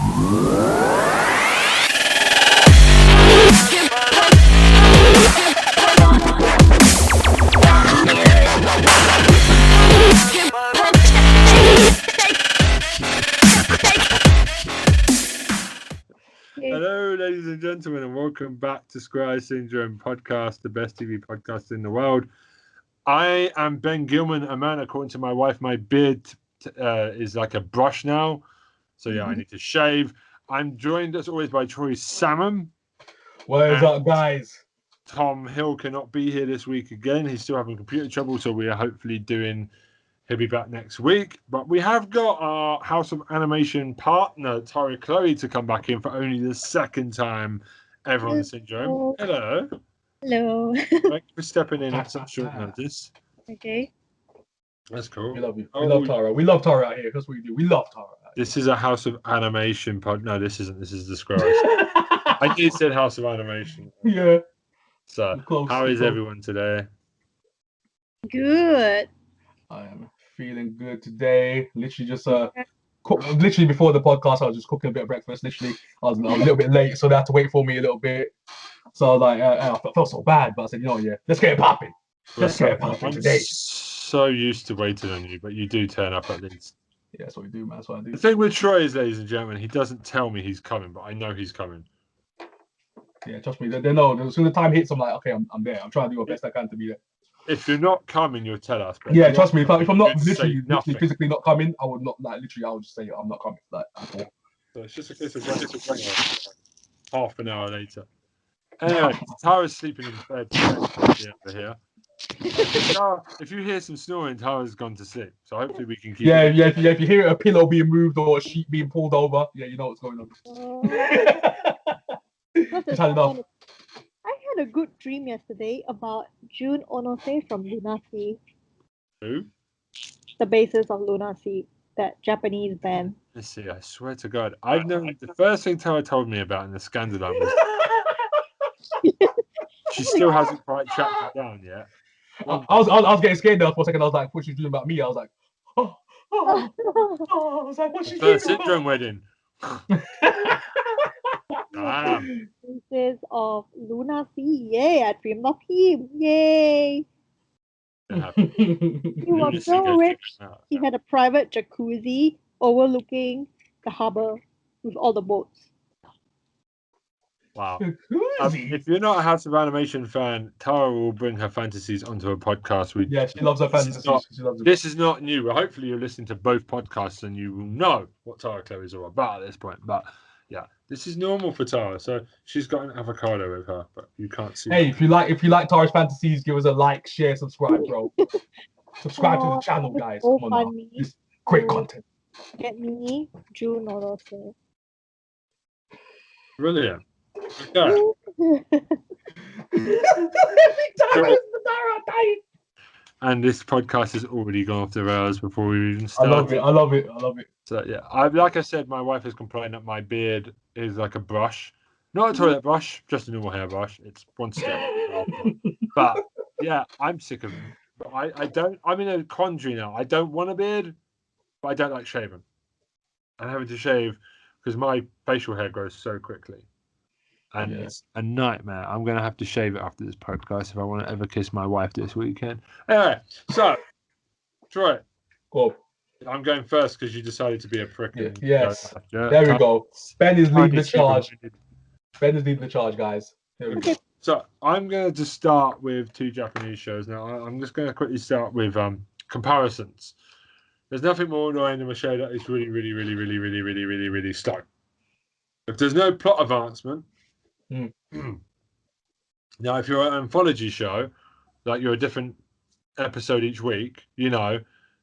Hello, ladies and gentlemen, and welcome back to Square Syndrome Podcast, the best TV podcast in the world. I am Ben Gilman, a man. According to my wife, my beard is like a brush now. So, yeah, I need to shave. I'm joined, as always, by Troy Salmon. What is up, guys? Tom Hill cannot be here this week again. He's still having computer trouble, so we are hopefully he'll be back next week. But we have got our House of Animation partner, Tara Chloe, to come back in for only the second time ever on the Syndrome. Hello. Hello. Thank you for stepping in at such short notice. Okay. That's cool. We love you. We love Tara. We love Tara out here. That's what we do. We love Tara. This is a House of Animation pod. No, this isn't. This is the Squirrels. I did said House of Animation. Yeah. So, how is everyone today? Good. I am feeling good today. Literally just literally before the podcast, I was just cooking a bit of breakfast. Literally, I was a little bit late, so they had to wait for me a little bit. So I was like, I felt so bad, but I said, you know, yeah, let's get it popping. Let's get it popping today. So used to waiting on you, but you do turn up at least. Yeah, that's what we do, man. That's what I do. The thing with Troy is, ladies and gentlemen, he doesn't tell me he's coming, but I know he's coming. Yeah, trust me. They know. As soon as the time hits, I'm like, okay, I'm there. I'm trying to do the best I can to be there. If you're not coming, you'll tell us. Yeah, trust me. If I'm not literally physically not coming, I would not I would just say I'm not coming. Like at all. So it's just a case of half an hour later. Anyway, Tara's sleeping in bed over here. If you hear some snoring, Tara's gone to sleep. So hopefully we can keep. Yeah. If you hear a pillow being moved or a sheet being pulled over, yeah, you know what's going on. Just had enough. I had a good dream yesterday about Jun Onose from Lunacy. Who? The basis of Lunacy, that Japanese band. Let's see. I swear to God, I've known the first thing Tara told me about in the scandal was she still hasn't quite tracked it down yet. I was getting scared there for a second. I was like, what she's doing about me? I was like, I was like, what's she doing? Syndrome wedding. Basis of Lunacy. Yay! I dreamed of him. Yay! He was so rich. He had a private jacuzzi overlooking the harbor with all the boats. Wow. If you're not a House of Animation fan, Tara will bring her fantasies onto a podcast. Yeah, she loves her fantasies. This is not new. Hopefully you're listening to both podcasts and you will know what Tara Chloe is all about at this point. But yeah, this is normal for Tara. So she's got an avocado with her, but you can't see. Hey, if you like Tara's fantasies, give us a like, share, subscribe, bro. Subscribe to the channel, guys. So come on funny. now. It's great content. Get me, Jun Onose. Brilliant. Okay. And this podcast has already gone off the rails before we even started. I love it. So yeah, like I said, my wife has complained that my beard is like a brush, not a toilet brush, just a normal hair brush. It's one step. But yeah, I'm sick of it. But I'm in a quandary now. I don't want a beard, but I don't like shaving. I'm having to shave because my facial hair grows so quickly. And it's a nightmare. I'm going to have to shave it after this podcast if I want to ever kiss my wife this weekend. Anyway, so, Troy. Cool. I'm going first because you decided to be a prick. Yes. There we go. Ben is leading the charge. Ben is leading the charge, guys. Here we go. So, I'm going to just start with two Japanese shows. Now, I'm just going to quickly start with comparisons. There's nothing more annoying than a show that is really, really, really, really, really, really, really, really slow. If there's no plot advancement, now, if you're an anthology show, like you're a different episode each week, you know,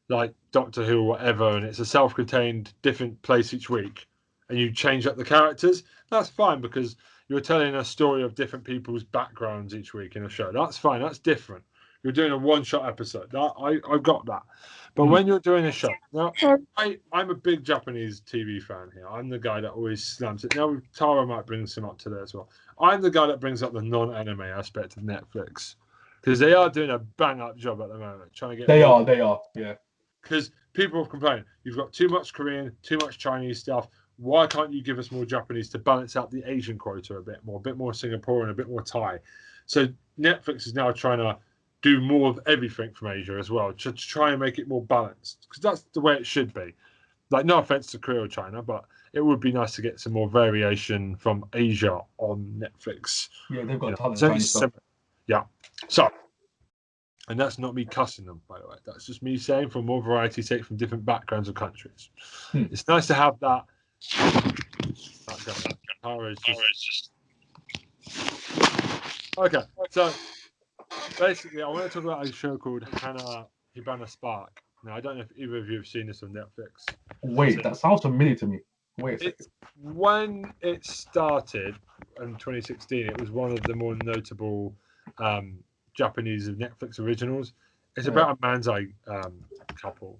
like Doctor Who or whatever, and it's a self-contained different place each week, and you change up the characters, that's fine because you're telling a story of different people's backgrounds each week in a show. That's fine. That's different. You're doing a one-shot episode. I've got that. But when you're doing a show, now I'm a big Japanese TV fan here. I'm the guy that always slams it. Now Tara might bring some up today as well. I'm the guy that brings up the non-anime aspect of Netflix because they are doing a bang-up job at the moment, trying to get. They are, yeah. Because people have complained, you've got too much Korean, too much Chinese stuff. why can't you give us more Japanese to balance out the Asian quota a bit more Singaporean, a bit more Thai? So Netflix is now trying to do more of everything from Asia as well to try and make it more balanced, because that's the way it should be. Like, no offense to Korea or China, but it would be nice to get some more variation from Asia on Netflix. Yeah, they've got tons It's of only Chinese stuff. yeah. So, and that's not me cussing them, by the way. That's just me saying for more variety, take from different backgrounds of countries. It's nice to have that. Power is just... Okay, so basically, I want to talk about a show called Hibana Spark. Now, I don't know if either of you have seen this on Netflix. Wait, that sounds familiar to me. Wait a second. When it started in 2016, it was one of the more notable Japanese Netflix originals. It's about a Manzai couple.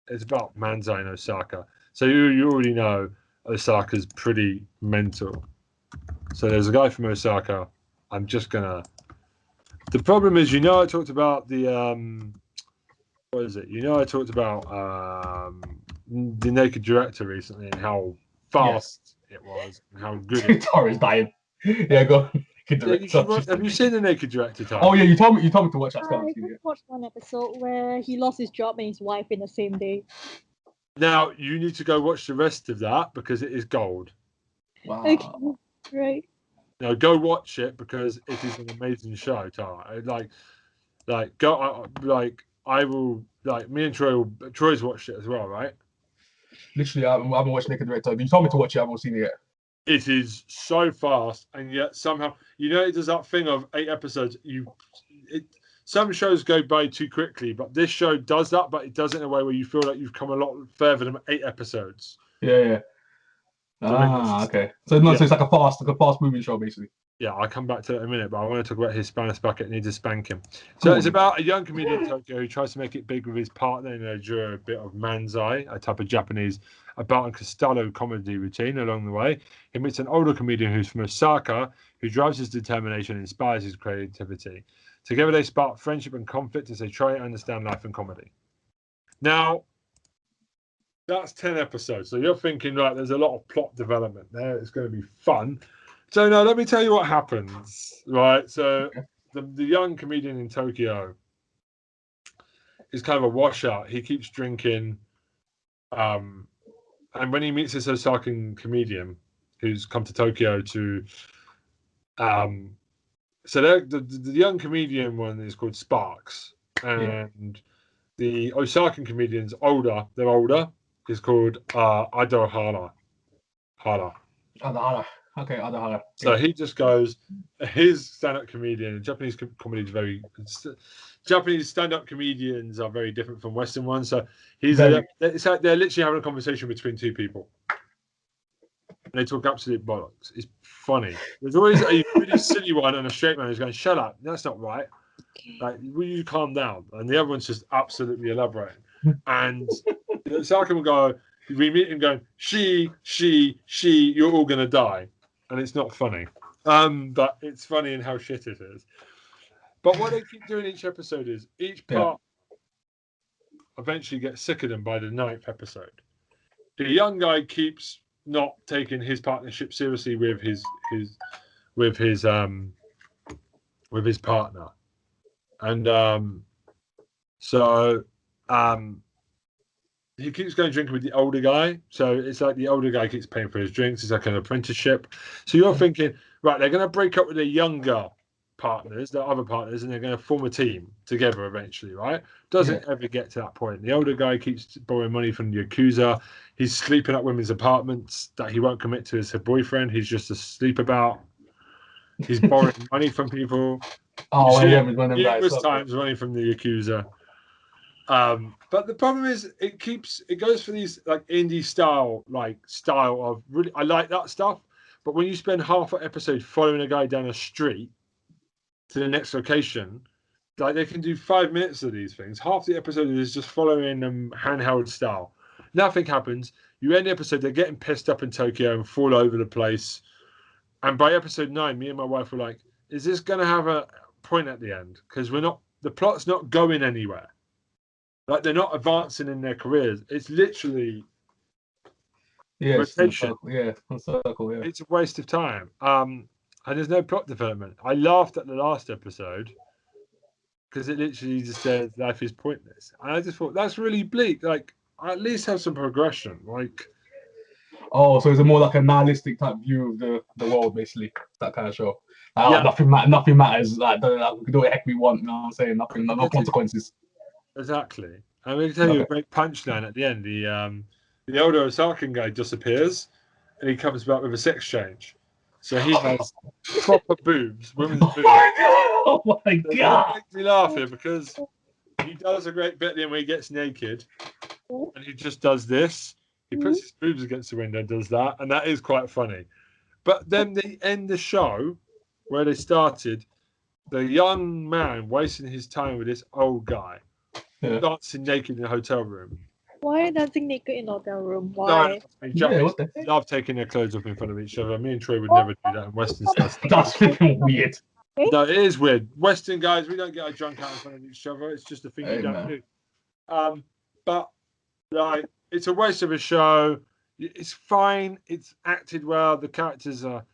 It's about Manzai and Osaka. So you already know Osaka's pretty mental. So there's a guy from Osaka. I'm just gonna... The problem is, I talked about the what is it? I talked about the Naked Director recently and how fast it was and how good it was. Tara's dying. Yeah, go on. Have you seen the Naked Director, Tara? Oh yeah, you told me to watch that. I just watched one episode where he lost his job and his wife in the same day. Now you need to go watch the rest of that because it is gold. Wow. Okay, right. Now go watch it because it is an amazing show, Tara. I will, me and Troy's watched it as well, right? Literally, I haven't watched Naked Director. You told me to watch it. I haven't seen it yet. It is so fast, and yet somehow, it does that thing of 8 episodes. Some shows go by too quickly, but this show does that, but it does it in a way where you feel like you've come a lot further than 8 episodes. Yeah. Okay. So it's like a fast moving show, basically. Yeah, I'll come back to it in a minute, but I want to talk about his Hibana Spark. It needs to spank him. So it's about a young comedian in Tokyo who tries to make it big with his partner in a bit of manzai, a type of Japanese about and Costello comedy routine. Along the way, he meets an older comedian who's from Osaka, who drives his determination and inspires his creativity. Together, they spark friendship and conflict as they try and understand life and comedy. Now, that's 10 episodes. So you're thinking, right, there's a lot of plot development there. It's going to be fun. So now let me tell you what happens, right? So the young comedian in Tokyo is kind of a washout. He keeps drinking. And when he meets this Osakan comedian who's come to Tokyo to... So the young comedian one is called Sparks. And the Osakan comedian's older. They're older. Is called Adahara. Adahara. Okay, Adahara. So he just goes, his stand-up comedian, Japanese comedy is Japanese stand-up comedians are very different from Western ones. So it's like they're literally having a conversation between two people. And they talk absolute bollocks. It's funny. There's always a really silly one and a straight man who's going, shut up, that's not right. Like, will you calm down? And the other one's just absolutely elaborating. And Osaka will go, we meet him going, she, you're all going to die. And it's not funny. But it's funny in how shit it is. But what they keep doing each episode is each part eventually gets sick of them by the 9th episode. The young guy keeps not taking his partnership seriously with his partner. And he keeps going drinking with the older guy. So it's like the older guy keeps paying for his drinks. It's like an apprenticeship. So you're thinking, right, they're going to break up with their younger partners, their other partners, and they're going to form a team together eventually, right? Doesn't ever get to that point. The older guy keeps borrowing money from the Yakuza. He's sleeping at women's apartments that he won't commit to as her boyfriend. He's just asleep about. He's borrowing money from people. Numerous times money from the Yakuza. But the problem is it goes for these like indie style of really, I like that stuff, but when you spend half an episode following a guy down a street to the next location, like they can do 5 minutes of these things. Half the episode is just following them handheld style. Nothing happens. You end the episode, they're getting pissed up in Tokyo and fall over the place. And by episode 9, me and my wife were like, is this going to have a point at the end? Because the plot's not going anywhere. Like, they're not advancing in their careers. It's literally Yes, rotation. circle. Yeah. It's a waste of time. And there's no plot development. I laughed at the last episode because it literally just says life is pointless. And I just thought that's really bleak. Like, at least have some progression. Like, Oh, so it's a more like a nihilistic type view of the world, basically. That kind of show. Like, Yeah. Nothing matters. Like, we can do what the heck we want. You know what I'm saying? Nothing, no consequences. exactly. I'm going to tell you a great punchline at the end. The older Osakan guy disappears, and he comes back with a sex change. So he has proper boobs, women's boobs. Oh my god! It makes me laugh here because he does a great bit then where he gets naked, and he just does this. He puts his boobs against the window and does that, and that is quite funny. But then they end the show where they started, the young man wasting his time with this old guy, dancing naked in a hotel room. Why dancing naked in a hotel room? Why? Japanese love taking their clothes off in front of each other. Me and Troy would never do that in Western stuff. That's freaking weird. No, it is weird. Western guys, we don't get our drunk out in front of each other. It's just a thing you don't do. But like, it's a waste of a show. It's fine. It's acted well. The characters are.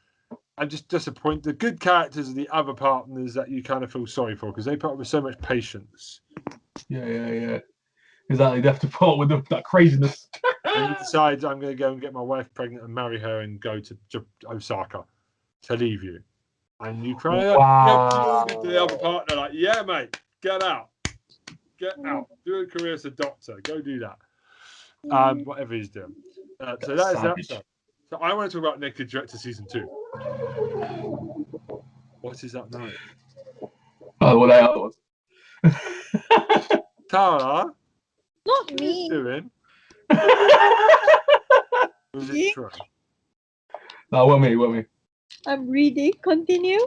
I'm just disappointed. The good characters are the other partners that you kind of feel sorry for because they put up with so much patience. Yeah. Exactly. They have to put up with that craziness. And he decides, I'm going to go and get my wife pregnant and marry her and go to Osaka to leave you. And you cry out to the other partner, like, yeah, mate, get out. Get out. Do a career as a doctor. Go do that. Whatever he's doing. So that is that stuff. So I want to talk about Naked Director Season 2. What is that now? Oh, well, that was. Tara? Not What are me. you doing? Was it true? No, what me? I'm reading. Continue.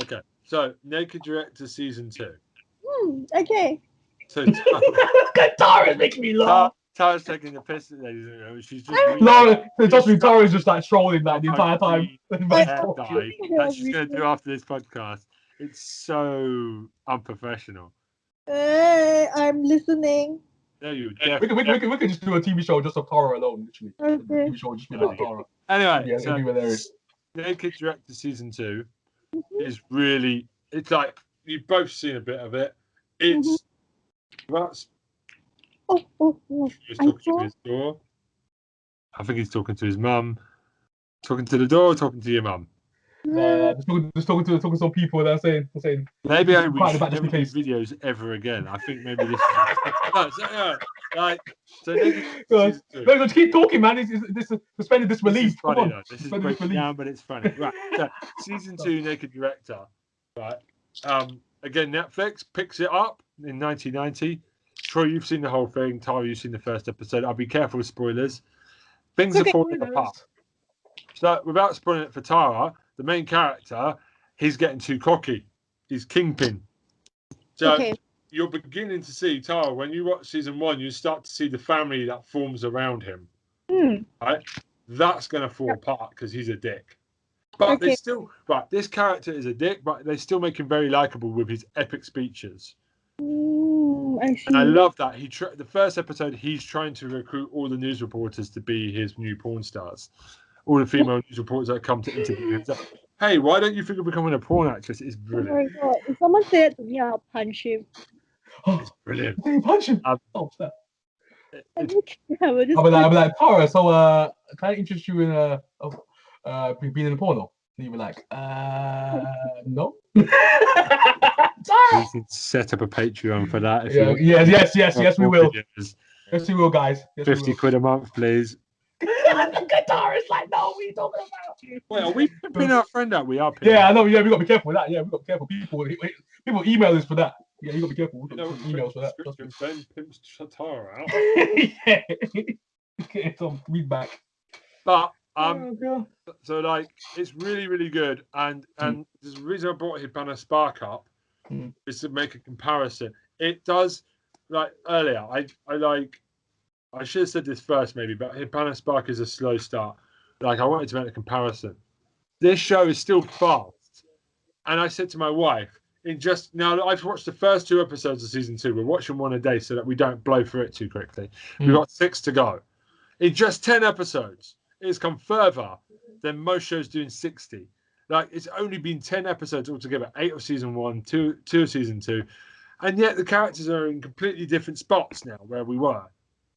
Okay. So, Naked Director Season 2. Okay. So, Tara's making me laugh. Tara's taking the piss, ladies and gentlemen. She's just Tara's just like trolling that the entire time. That she's going to do after this podcast. It's so unprofessional. I'm listening. No, you we could just do a TV show just of Tara alone, literally. Okay. TV show just about Tara. Anyway, so Naked Director Season 2 is really, it's like, you've both seen a bit of it. It's that's he's talking to his door. I think he's talking to his mum. Talking to the door, talking to your mum. Just talking to some people that are saying maybe we should never do videos ever again. I think maybe this is just keep talking, man. This suspended disbelief. This is funny though. This is breaking down, but it's funny. Right. So, Season 2 Naked Director. Right. Again, Netflix picks it up in 1990. Troy, you've seen the whole thing. Tara, you've seen the first episode. I'll be careful with spoilers. Things are falling apart. So, without spoiling it for Tara, the main character, he's getting too cocky. He's Kingpin. So, you're beginning to see, Tara, when you watch Season 1, you start to see the family that forms around him. Right? That's going to fall apart because he's a dick. But they still, this character is a dick, but they still make him very likable with his epic speeches. I see. And I love that. The first episode, he's trying to recruit all the news reporters to be his new porn stars. All the female news reporters that come to interview him. Hey, why don't you think of becoming a porn actress? It's brilliant. Oh my god! If someone said that to me, I'll punch him. It's brilliant. Did you punch him? Snap. I'll be like, Tara, so can I interest you in being in a porno? And you were like, no. We can set up a Patreon for that. If Yes, we will. Videos. Yes, we will, guys. Yes, 50 quid a month, please. Tara's like, no, we don't know about. Wait, are we pimping our friend out? We are pimping. Yeah, I know. Yeah, we got to be careful with that. Yeah, we got to be careful. People email us for that. Yeah, you got to be careful. We got emails for that. Ben pimps Tara out. Yeah. Get some feedback. But so like it's really, really good. And the reason I brought Hibana Spark up is to make a comparison. It does, like earlier, I should have said this first maybe, but Hibana Spark is a slow start. Like I wanted to make a comparison. This show is still fast. And I said to my wife, now I've watched the first 2 episodes of Season 2. We're watching one a day so that we don't blow through it too quickly. We've got 6 to go. In just 10 episodes, it's come further than most shows doing 60. Like, it's only been 10 episodes altogether, 8 of season 1, 2 of season 2. And yet the characters are in completely different spots now where we were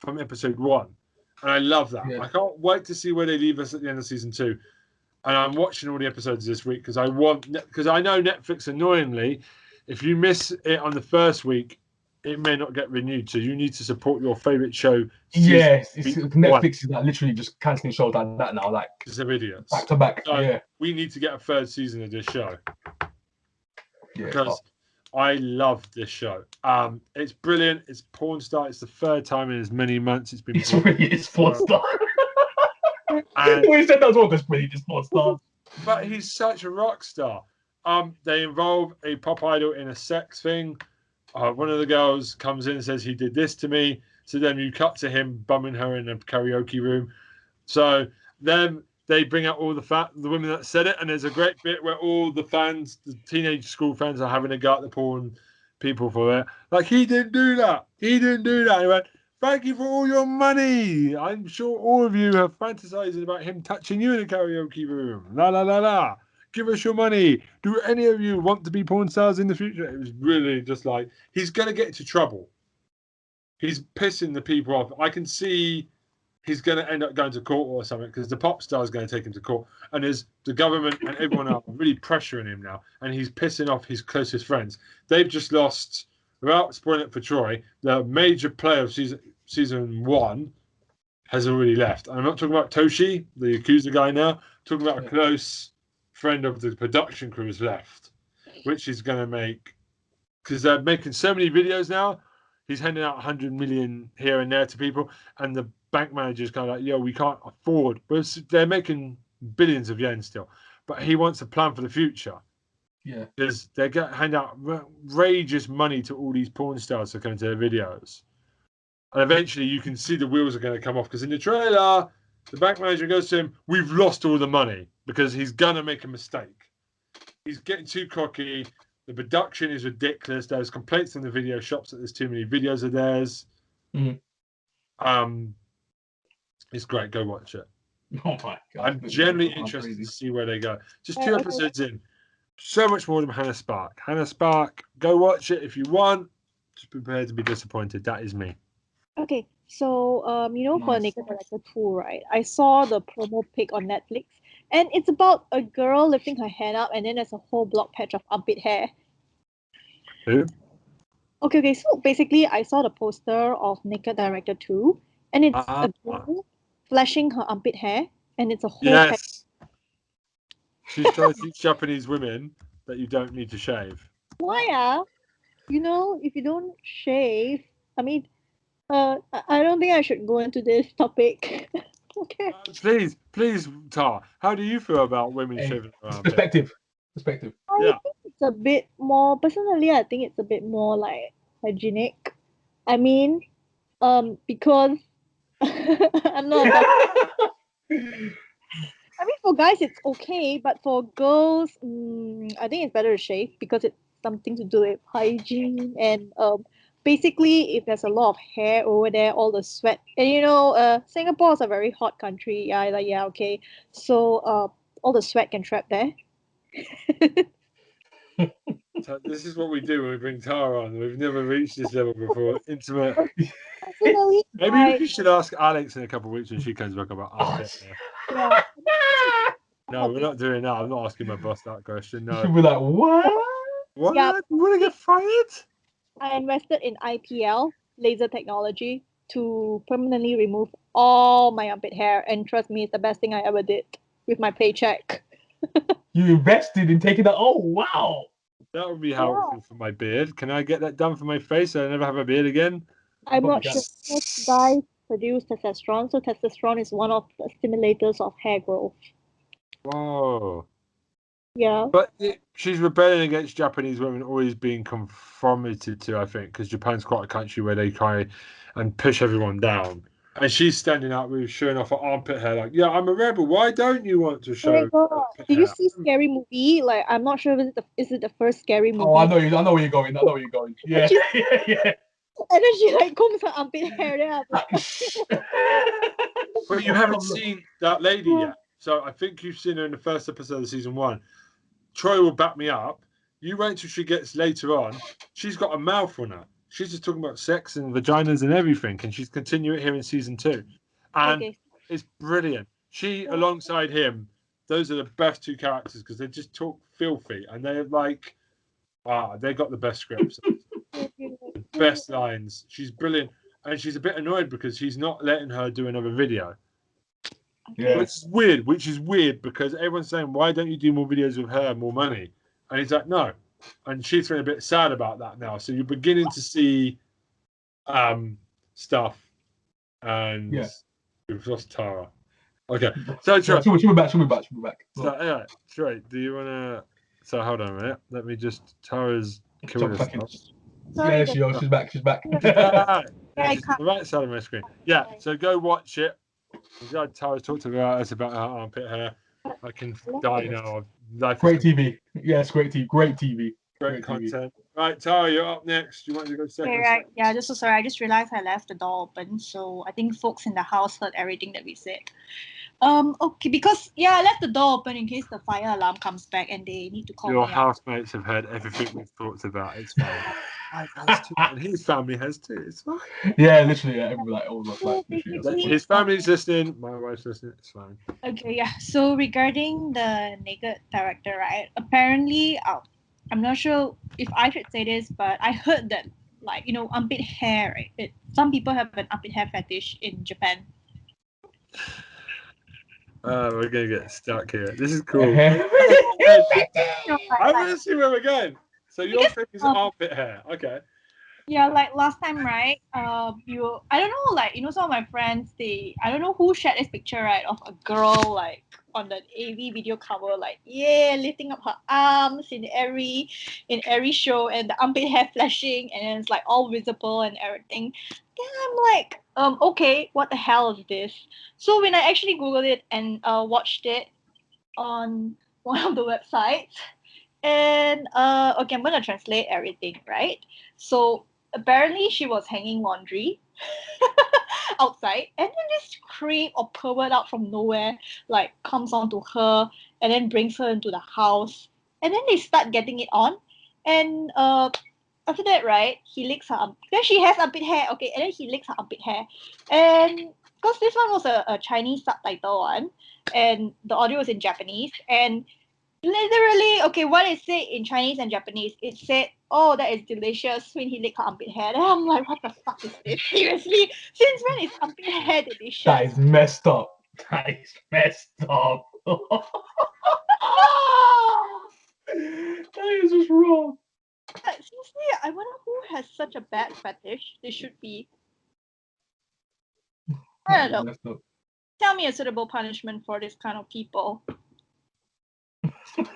from episode 1. And I love that. Yeah. I can't wait to see where they leave us at the end of season 2. And I'm watching all the episodes this week because I know Netflix, annoyingly, if you miss it on the first week, it may not get renewed. So you need to support your favorite show. Yes, Netflix is like literally just cancelling shows like that now, like It's idiots. back to back. So yeah, we need to get a third season of this show yeah. because I love this show. It's brilliant. It's porn star. It's the third time in as many months it's been. It's really is porn star. And, we said that as well because really just porn star. But he's such a rock star. They involve a pop idol in a sex thing. One of the girls comes in and says he did this to me. So then you cut to him bumming her in a karaoke room. So then they bring out all the women that said it, and there's a great bit where all the fans, the teenage school fans, are having a go at the porn people for it. Like, he didn't do that. He didn't do that. He went, thank you for all your money. I'm sure all of you have fantasizing about him touching you in a karaoke room. La la la la. Give us your money. Do any of you want to be porn stars in the future? It was really just like, he's going to get into trouble. He's pissing the people off. I can see he's going to end up going to court or something because the pop star is going to take him to court. And there's the government and everyone else really pressuring him now. And he's pissing off his closest friends. They've just lost, without spoiling it for Troy, the major player of season 1 has already left. And I'm not talking about Toshi, the accuser guy now. I'm talking about a close friend of the production crew has left, which is going to make, because they're making so many videos now, he's handing out 100 million here and there to people, and the bank manager's kind of like, yo, we can't afford, but they're making billions of yen still, but he wants a plan for the future. Yeah, because they hand out outrageous money to all these porn stars to come into their videos, and eventually you can see the wheels are going to come off, because in the trailer the bank manager goes to him, we've lost all the money, because he's going to make a mistake. He's getting too cocky. The production is ridiculous. There's complaints from the video shops that there's too many videos of theirs. It's great. Go watch it. Oh my God. I'm genuinely interested to see where they go. Just 2 episodes in. So much more than Hibana Spark. Hibana Spark, go watch it if you want. Just prepare to be disappointed. That is me. Okay, so for Naked Director 2, right? I saw the promo pic on Netflix, and it's about a girl lifting her hand up, and then there's a whole block patch of armpit hair. Who? Okay. So basically, I saw the poster of Naked Director 2, and it's a girl flashing her armpit hair, and it's a whole patch. She's trying to teach Japanese women that you don't need to shave. Why? If you don't shave, I mean, I don't think I should go into this topic. Okay. Please, Tar. How do you feel about women shaving their armpit? Perspective. I think it's a bit more. Personally, I think it's a bit more like hygienic. I mean, because I'm not. I mean, for guys it's okay, but for girls, I think it's better to shave because it's something to do with hygiene and basically, if there's a lot of hair over there, all the sweat, and Singapore is a very hot country. Okay. So all the sweat can trap there. So this is what we do when we bring Tara on. We've never reached this level before. Intimate. Maybe we should ask Alex in a couple of weeks when she comes back about armpit hair. Yeah. No, we're not doing that. I'm not asking my boss that question. No. She'll be like, what? What? Yeah. You want to get fired? I invested in IPL laser technology to permanently remove all my armpit hair, and trust me, it's the best thing I ever did with my paycheck. You invested in taking that? Oh wow! That would be helpful for my beard. Can I get that done for my face so I never have a beard again? I'm not sure. Most guys produce testosterone, so testosterone is one of the stimulators of hair growth. Whoa. Yeah. But she's rebelling against Japanese women always being conformated to, I think, because Japan's quite a country where they try and push everyone down. And she's standing up with showing off her armpit hair, like, yeah, I'm a rebel. Why don't you want to show? Did you see Scary Movie? Like, I'm not sure if is it the first Scary Movie. Oh, I know where you're going. Yeah. And then she like combs her armpit hair. Then I'm like, But you haven't seen that lady yet. So I think you've seen her in the first episode of season 1. Troy will back me up. You wait till she gets later on. She's got a mouth on her. She's just talking about sex and vaginas and everything, and she's continuing it here in season 2. And okay. it's brilliant. She, alongside him, those are the best 2 characters because they just talk filthy and they're like, they got the best scripts, best lines. She's brilliant, and she's a bit annoyed because he's not letting her do another video. Yeah. Which is weird because everyone's saying, why don't you do more videos with her, more money? And he's like, no. And she's feeling a bit sad about that now. So you're beginning to see stuff. And we've lost Tara. Okay. So Troy. She'll be back. So yeah, Troy, do you wanna hold on a minute. Let me just Tara's killed herself. Yeah, she's back. She's the right side of my screen. Yeah, so go watch it. Tara's talked about us about her armpit hair. I can die now. Great TV. Yes, great TV. Great TV. Great content. Right, Tara, you're up next. You want to go second? Okay, right. Yeah, just so sorry. I just realized I left the door open, so I think folks in the house heard everything that we said. Okay, because I left the door open in case the fire alarm comes back and they need to call Your me housemates have heard everything we've talked about. It's fine. And his family has too. It's fine. Yeah, literally, everybody, like all of us, like literally. His family's listening. My wife's listening. It's fine. Okay, yeah. So regarding the naked director, right? Apparently, I'm not sure if I should say this, but I heard that, like, armpit hair, right? Some people have an armpit hair fetish in Japan. We're gonna get stuck here. This is cool. Yeah. I'm gonna see him again. So your thing is armpit hair, okay? Yeah, like last time, right? I don't know, like some of my friends, I don't know who shared this picture, right, of a girl like on the AV video cover, like lifting up her arms in every show, and the armpit hair flashing, and then it's like all visible and everything. Then I'm like, okay, what the hell is this? So when I actually Googled it and watched it on one of the websites, and okay, I'm gonna translate everything, right? So apparently she was hanging laundry outside, and then this creep or pervert out from nowhere like comes onto her and then brings her into the house, and then they start getting it on, and after that, right, he licks her armpit. Then she has armpit hair, okay, and then he licks her armpit hair, and because this one was a Chinese subtitle one, and the audio was in Japanese, and literally, okay, what it said in Chinese and Japanese, it said, "Oh, that is delicious," when he licked her armpit hair. Then I'm like, what the fuck is this? Seriously? Since when is armpit hair delicious? That is messed up. That is messed up. That is just wrong. But seriously, I wonder who has such a bad fetish. They should be. I don't know. Tell me a suitable punishment for this kind of people.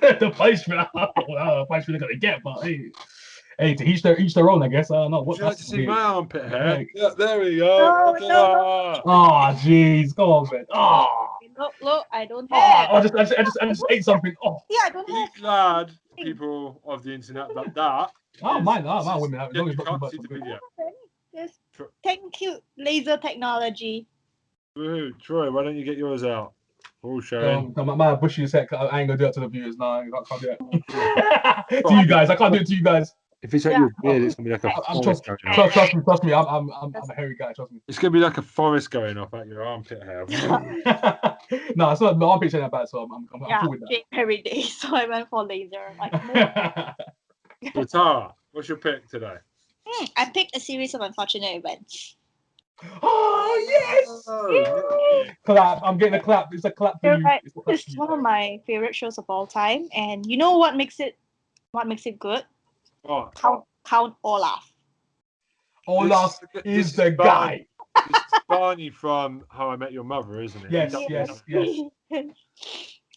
The punishment, I don't know what punishment they're gonna get, but hey, to each their own, I guess. I don't know. Would you like to see my armpit hair? Yeah. Yeah, there we go. No. Oh, jeez, go on, man. Oh. Look, I don't have. I just ate something. Oh. Yeah, I don't have. Be glad, people of the internet, that. Oh, mine women have. Yeah, you can't see the video. Yes. Thank you, laser technology. Woohoo, Troy, why don't you get yours out? All showing. My bushy set. I ain't gonna do that to the viewers. No, I can't do that. To you guys, I can't do it to you guys. If it's like your beard, it's gonna be like a forest going off. Trust me. I'm a hairy guy. Trust me. It's gonna be like a forest going off at your armpit hair. No, it's not. My armpit's not that bad, so I'm cool with that. Every day, so I went for laser. Like, So, Tara, what's your pick today? I picked a series of unfortunate events. Oh yes! Clap! I'm getting a clap. It's a clap for you. Right. It's one of my favorite shows of all time, and you know what makes it good? Oh, Count Olaf. Olaf is the guy. It's Barney from How I Met Your Mother, isn't it? Yes.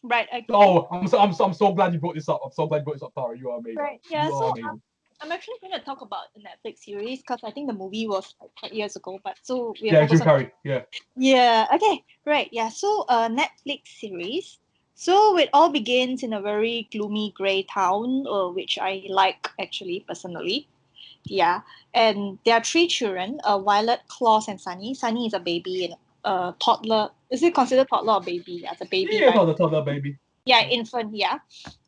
Right. Okay. Oh, I'm so glad you brought this up. I'm so glad you brought this up, Tara. You are amazing. Right. Yeah. You are So amazing. I'm actually going to talk about the Netflix series because I think the movie was like 10 years ago. But so we Jim Carrey. Yeah. Yeah. Okay. Right. Yeah. So Netflix series. So it all begins in a very gloomy grey town, which I like actually personally. Yeah, and there are three children: Violet, Claus, and Sunny. Sunny is a baby and a toddler. Is it considered toddler or baby? Yeah, it's a baby, Yeah, right? toddler baby. Yeah, infant. Yeah,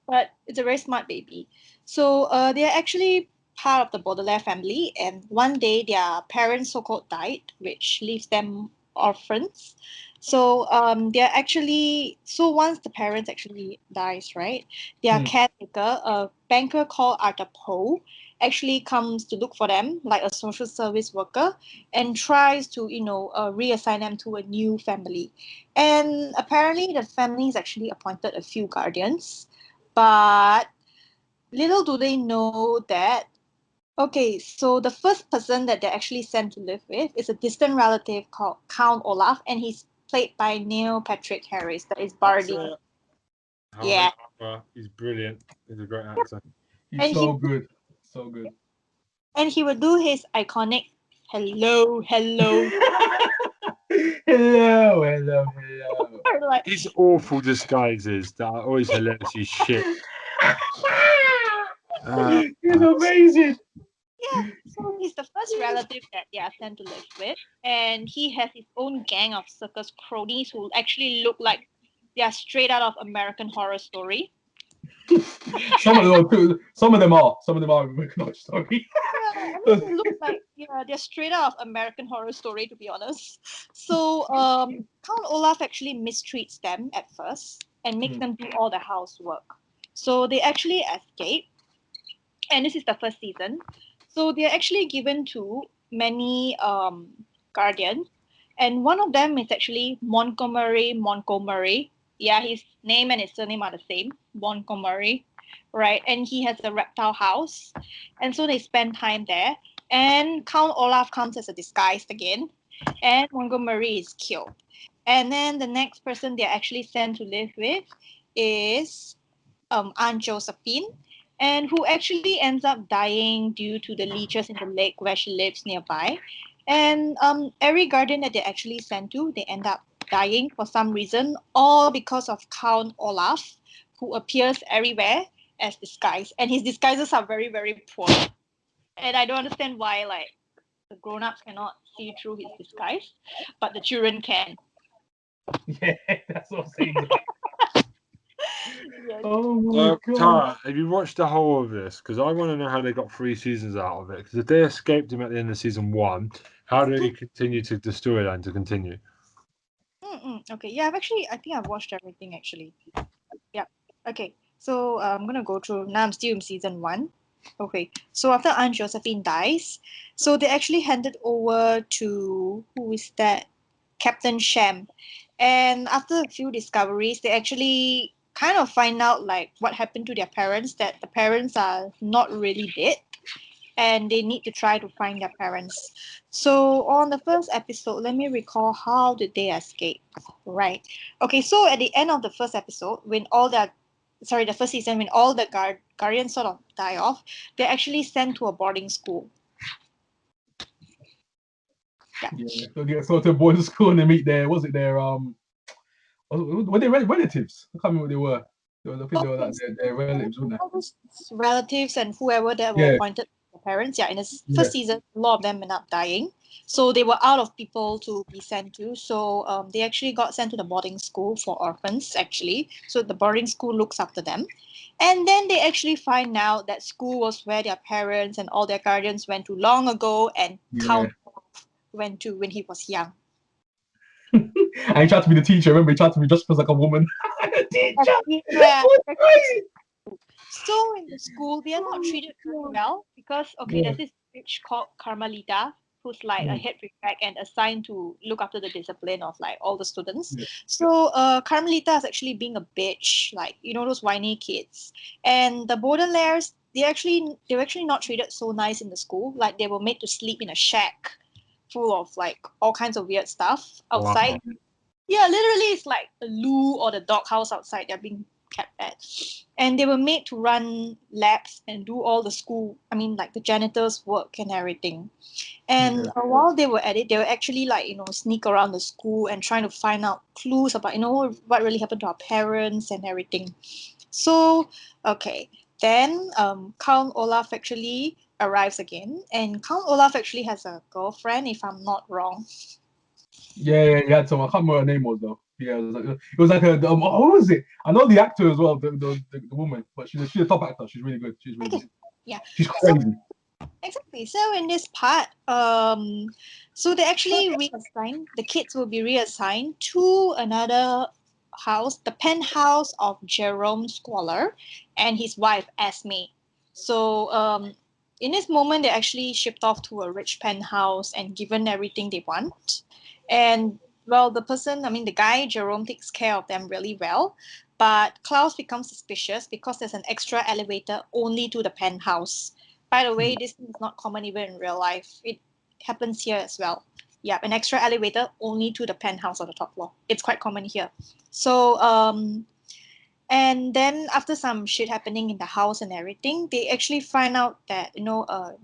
but it's a very smart baby. So they're actually part of the Baudelaire family, and one day their parents so-called died, which leaves them orphans. So they're actually so once the parents actually dies, right? Their Hmm. caretaker, a banker called Arthur Poe, actually comes to look for them, like a social service worker, and tries to reassign them to a new family. And apparently, the family has actually appointed a few guardians, but little do they know that. Okay, so the first person that they're actually sent to live with is a distant relative called Count Olaf, and he's played by Neil Patrick Harris, that is That's Bardi. it. Yeah. He's brilliant. He's a great actor. He's And so good. So good. he would do his iconic hello, hello. Hello. like His awful disguises that are always hilarious as shit. He's amazing. yeah, so he's the first relative that they are sent to live with, and he has his own gang of circus cronies who actually look like they are straight out of American Horror Story. Some of them are. Some of them are American Horror Story. Yeah, I mean, they look like they're straight out of American Horror Story, to be honest. So Count Olaf actually mistreats them at first and makes them do all the housework. So they actually escape, and this is the first season. So they're actually given to many guardians, and one of them is actually Montgomery Montgomery. Yeah, his name and his surname are the same, Montgomery, right? And he has a reptile house, and so they spend time there. And Count Olaf comes as a disguise again, and Montgomery is killed. And then the next person they're actually sent to live with is Aunt Josephine, and who actually ends up dying due to the leeches in the lake where she lives nearby. And every garden that they actually send to, they end up dying for some reason, all because of Count Olaf, who appears everywhere as disguise, and his disguises are very, very poor. And I don't understand why, like, the grown-ups cannot see through his disguise, but the children can. Yeah, that's what I'm saying. Yes. Oh my god. Tara, have you watched the whole of this? Because I want to know how they got 3 seasons out of it. Because if they escaped him at the end of season 1, how do they continue to the storyline to continue? Okay, yeah, I think I've watched everything actually. Yeah. Okay, so I'm gonna go through. Now I'm still in season 1. Okay, so after Aunt Josephine dies, so they actually handed over to who is that? Captain Sham. And after a few discoveries, they actually kind of find out like what happened to their parents, that the parents are not really dead and they need to try to find their parents. So on the first episode, let me recall how did they escape. Right. Okay, so at the end of the first episode, when all the first season, when all the guardians sort of die off, they're actually sent to a boarding school. Yeah. So they go to a boarding school and they meet were they relatives? I can't remember what they were. I think they were like their relatives, weren't All those relatives and whoever that were Yeah. appointed the parents. Yeah, in the Yeah. first season, a lot of them ended up dying. So they were out of people to be sent to. So they actually got sent to the boarding school for orphans, actually. So the boarding school looks after them. And then they actually find out that school was where their parents and all their guardians went to long ago, and Yeah. Count went to when he was young. And he tried to be the teacher. Remember, he tried to be just as like a woman. Teacher. Yeah. That's crazy. So in the school, they are not treated very well because there's this bitch called Carmelita who's like a head prefect and assigned to look after the discipline of like all the students. Yeah. So Carmelita is actually being a bitch, like those whiny kids. And the Baudelaires, they were actually not treated so nice in the school. Like they were made to sleep in a shack full of like all kinds of weird stuff outside. Wow. Yeah, literally, it's like the loo or the doghouse outside they're being kept at. And they were made to run labs and do all the school, like the janitor's work and everything. And while they were at it, they were actually like, sneak around the school and trying to find out clues about, what really happened to our parents and everything. So, okay. Then Count Olaf actually arrives again, and Count Olaf actually has a girlfriend, if I'm not wrong. Yeah, he had some. I can't remember her name was though. Yeah, it was like a. Who was it? I know the actor as well, the woman, but she's a top actor. She's really good. She's really good. Yeah. She's crazy. Exactly. So in this part, so they actually reassign, the kids will be reassigned to another house, the penthouse of Jerome Squalor and his wife Esme. So in this moment, they actually shipped off to a rich penthouse and given everything they want. And well, the guy Jerome takes care of them really well. But Klaus becomes suspicious because there's an extra elevator only to the penthouse. By the way, this is not common even in real life. It happens here as well. Yeah, an extra elevator only to the penthouse on the top floor. It's quite common here. So, and then after some shit happening in the house and everything, they actually find out that,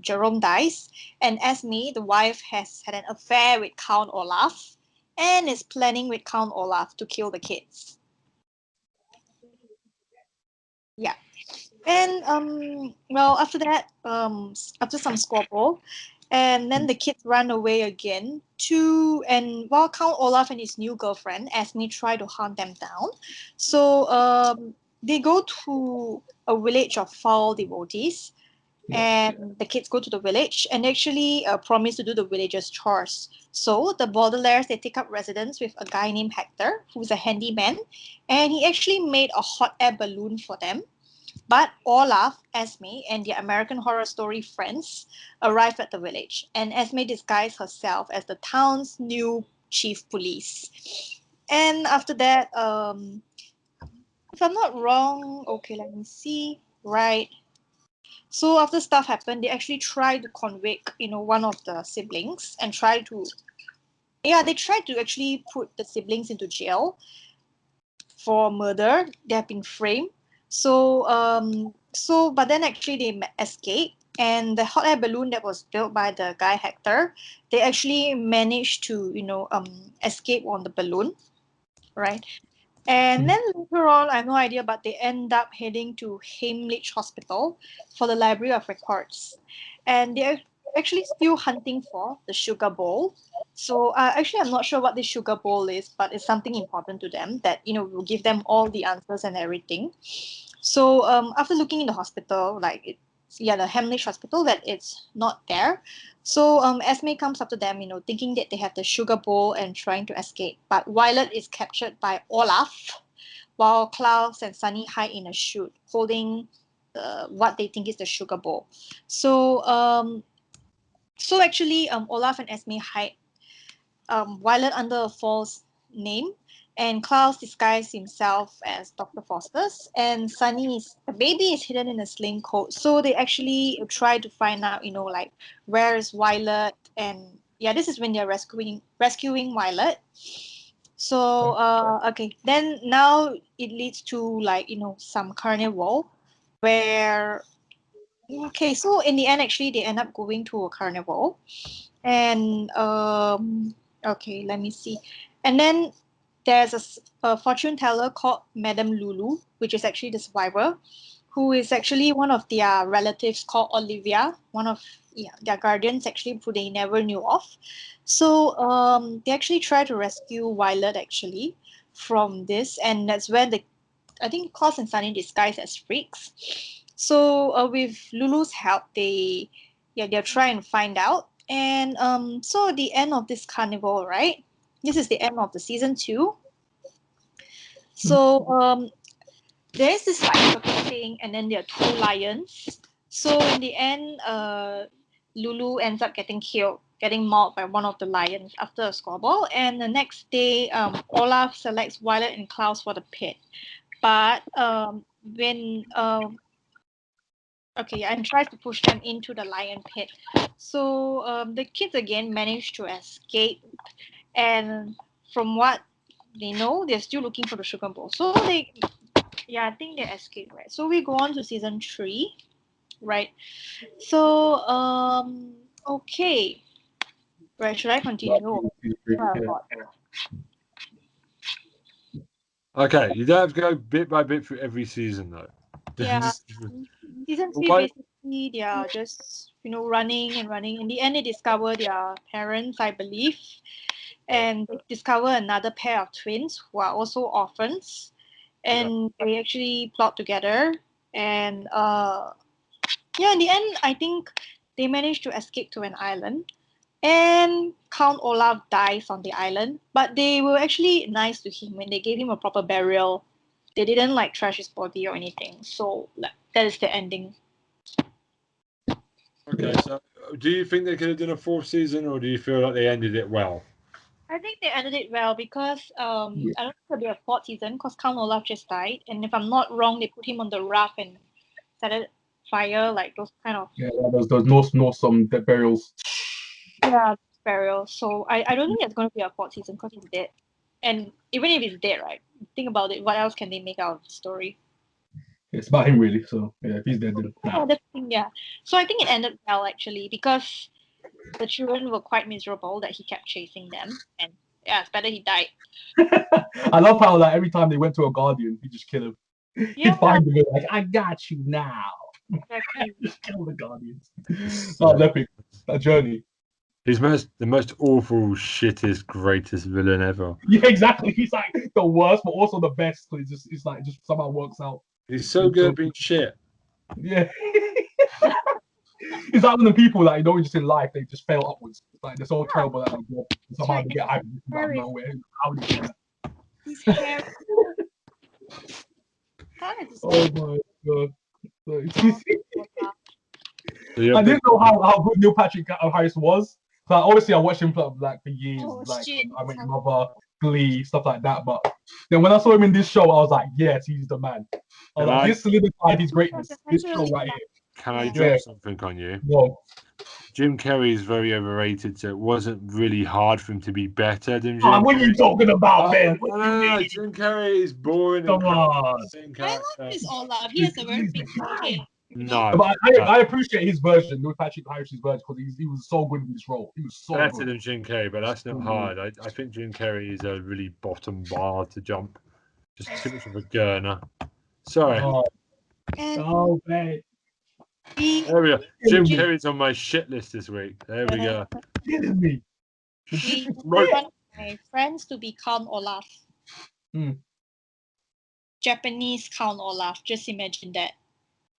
Jerome dies. And Esme, the wife, has had an affair with Count Olaf and is planning with Count Olaf to kill the kids. Yeah. And well, after that, after some squabble, and then the kids run away again and while Count Olaf and his new girlfriend Esme try to hunt them down, so they go to a village of foul devotees, and the kids go to the village and actually promise to do the villagers' chores. So the Baudelaires, they take up residence with a guy named Hector, who's a handyman, and he actually made a hot air balloon for them. But Olaf, Esme, and their American Horror Story friends arrive at the village, and Esme disguises herself as the town's new chief police. And after that, if I'm not wrong, okay, let me see. Right. So after stuff happened, they actually tried to convict, one of the siblings and they tried to actually put the siblings into jail for murder. They have been framed. But then actually they escaped, and the hot air balloon that was built by the guy Hector, they actually managed to escape on the balloon, right? And then later on, I have no idea, but they end up heading to Heimlich Hospital for the Library of Records, and they're actually still hunting for the sugar bowl. So actually, I'm not sure what this sugar bowl is, but it's something important to them that will give them all the answers and everything. So after looking in the hospital, the Heimlich Hospital, that it's not there. So Esme comes up to them, thinking that they have the sugar bowl and trying to escape. But Violet is captured by Olaf, while Klaus and Sunny hide in a chute, holding what they think is the sugar bowl. So actually, Olaf and Esme hide Violet under a false name, and Klaus disguised himself as Dr. Faustus, and the baby is hidden in a sling coat. So they actually try to find out, where is Violet, and yeah, this is when they're rescuing Violet. So okay, then now it leads to some carnival where so in the end actually they end up going to a carnival, and okay, let me see. And then there's a fortune teller called Madame Lulu, which is actually the survivor, who is actually one of their relatives called Olivia, one of their guardians actually, who they never knew of. So they actually try to rescue Violet actually from this, and that's when I think Klaus and Sunny disguise as freaks. So with Lulu's help, they'll try and find out. And so the end of this carnival, right? This is the end of the season 2. So there is this circus thing, and then there are 2 lions. So in the end, Lulu ends up getting killed, getting mauled by one of the lions after a squabble. And the next day, Olaf selects Violet and Klaus for the pit. But when and tries to push them into the lion pit. So the kids again manage to escape, and from what they know, they're still looking for the sugar bowl. So I think they escaped, right? So we go on to season 3, right? So okay, right? Should I continue? Okay, you don't have to go bit by bit through every season though. Yeah. Season 3 Why- basically they are just running and running. In the end, they discover their parents, I believe, and they discover another pair of twins who are also orphans, and they actually plot together. And yeah, in the end, I think they managed to escape to an island. And Count Olaf dies on the island, but they were actually nice to him when they gave him a proper burial. They didn't like trash his body or anything. So like, that is the ending. Okay, so do you think they could have done a fourth season, or do you feel like they ended it well? I think they ended it well because I don't think there'll be a fourth season because Count Olaf just died, and if I'm not wrong, they put him on the raft and set it fire, like those kind of Yeah, those Norse dead burials. burial. So I don't think there's going to be a fourth season because he's dead. And even if he's dead, right? Think about it. What else can they make out of the story? It's about him really. So yeah, if he's dead, then Yeah, that's the thing, yeah. So I think it ended well actually because the children were quite miserable that he kept chasing them, and yeah, it's better he died. I love how like every time they went to a guardian, he just kill him. Yeah, He'd find them like, I got you now. exactly. Just kill the guardians. Oh, epic. That journey. He's the most awful, shittest, greatest villain ever. Yeah, exactly. He's like the worst, but also the best. So it's like just somehow works out. He's so good at being shit. Yeah. It's like one of the people like just in life they just fail upwards. Like they're so terrible that somehow they get hyped out of nowhere. How do you do that? His hair. Oh my god. So you're I a didn't big- know how good Neil Patrick Harris was. So obviously I watched him for years. Oh, like shit. I Met Your Mother, Glee, stuff like that. But then when I saw him in this show, I was like, yes, he's the man. I was like, this solidified his greatness. This show right here. Can I Yeah. drop something on you? Whoa. Jim Carrey is very overrated, so it wasn't really hard for him to be better than Jim Oh, what are you Carrey. talking about, man? No, Jim Carrey is boring. Come on. I like this Olaf. He has a very big forehead. No, But I appreciate his version, Neil Patrick Harris's version, because he was so good in this role. He was so better good. than Jim Carrey, but that's not hard. I think Jim Carrey is a really bottom bar to jump. Just too much of a gurner. Sorry. Oh, And oh man. There we go. Jim Carrey's on my shit list this week. There we go. Kidding me. we Right. want my friends to be Count Olaf. Hmm. Japanese Count Olaf. Just imagine that.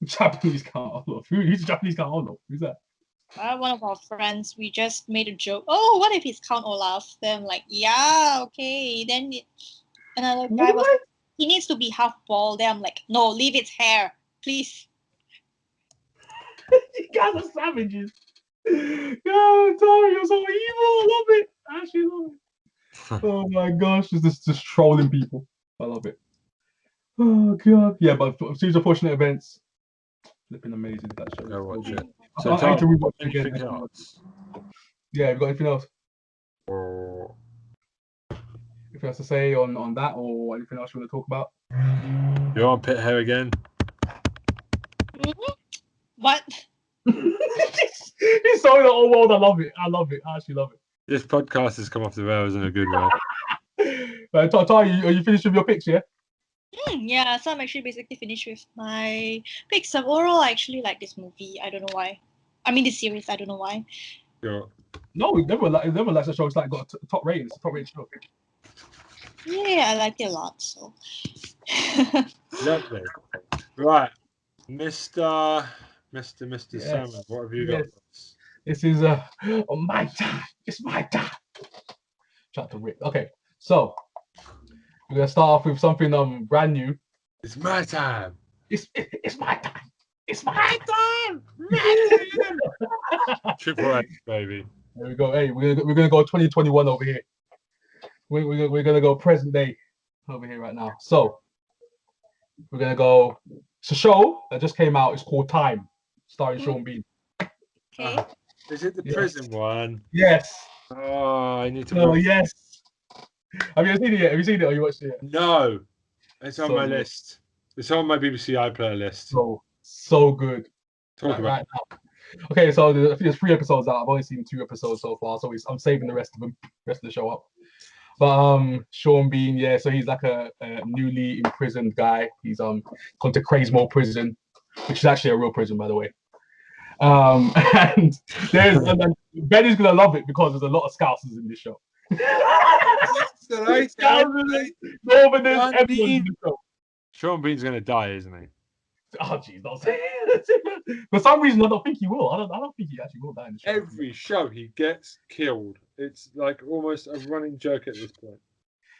Japanese Count Olaf. Who's Japanese Count Olaf? Who's that? One of our friends, we just made a joke. Oh, what if he's Count Olaf? Then I'm like, yeah, okay. Then another guy was, he needs to be half bald. Then I'm like, no, leave its hair, please. You guys are savages. Yeah, Tommy, you're so evil. I love it. I actually love it. Oh my gosh, just trolling people. I love it. Oh god. Yeah, but series of fortunate events. Flipping amazing that show. Go watch it. I So, need to Tom, rewatch it again. anything else? Yeah, you got anything else? Or Anything else to say on that, or anything else you want to talk about? your armpit hair again? What? He's so in the whole world. I love it. I love it. I actually love it. This podcast has come off the rails in a good way. Right, are you finished with your picks? Yeah. Yeah, so I'm actually basically finished with my picks. Overall, I actually like this movie. I don't know why. I mean, this series. I don't know why. Sure. No, never likes the show. It's like got top ratings. It's a top rated show. Yeah, I like it a lot. So. Lovely. Right. Mr. Yes. Salmon, what have you got? Yes. This is my time. It's my time. Shout out to Rick. Okay, so we're gonna start off with something brand new. It's my time. It's my time. It's my time. Triple X, baby. There we go. Hey, we're gonna go 2021 over here. We're gonna go present day over here right now. So we're gonna go. It's a show that just came out. It's called Time, starring Sean Bean. Okay. Is it the Yes. prison one? Yes. Oh, I need to. Oh watch- yes. Have you seen it yet? Have you seen it or you watched it yet? No, it's on So my good. list. It's on my BBC iPlayer list. So good. Talk about. Right now. Okay, so I think there's 3 episodes out. I've only seen 2 episodes so far, so I'm saving the rest of the show up. But Sean Bean, yeah, so he's like a newly imprisoned guy. He's gone to Craigmore prison, which is actually a real prison, by the way. And and Ben is gonna love it because there's a lot of Scousers in this show. Northerners, everyone's in the show. Sean Bean's gonna die, isn't he? Oh jeez, don't say it. For some reason, I don't think he will. I don't think he actually will die in the show. Every show he gets killed. It's like almost a running joke at this point.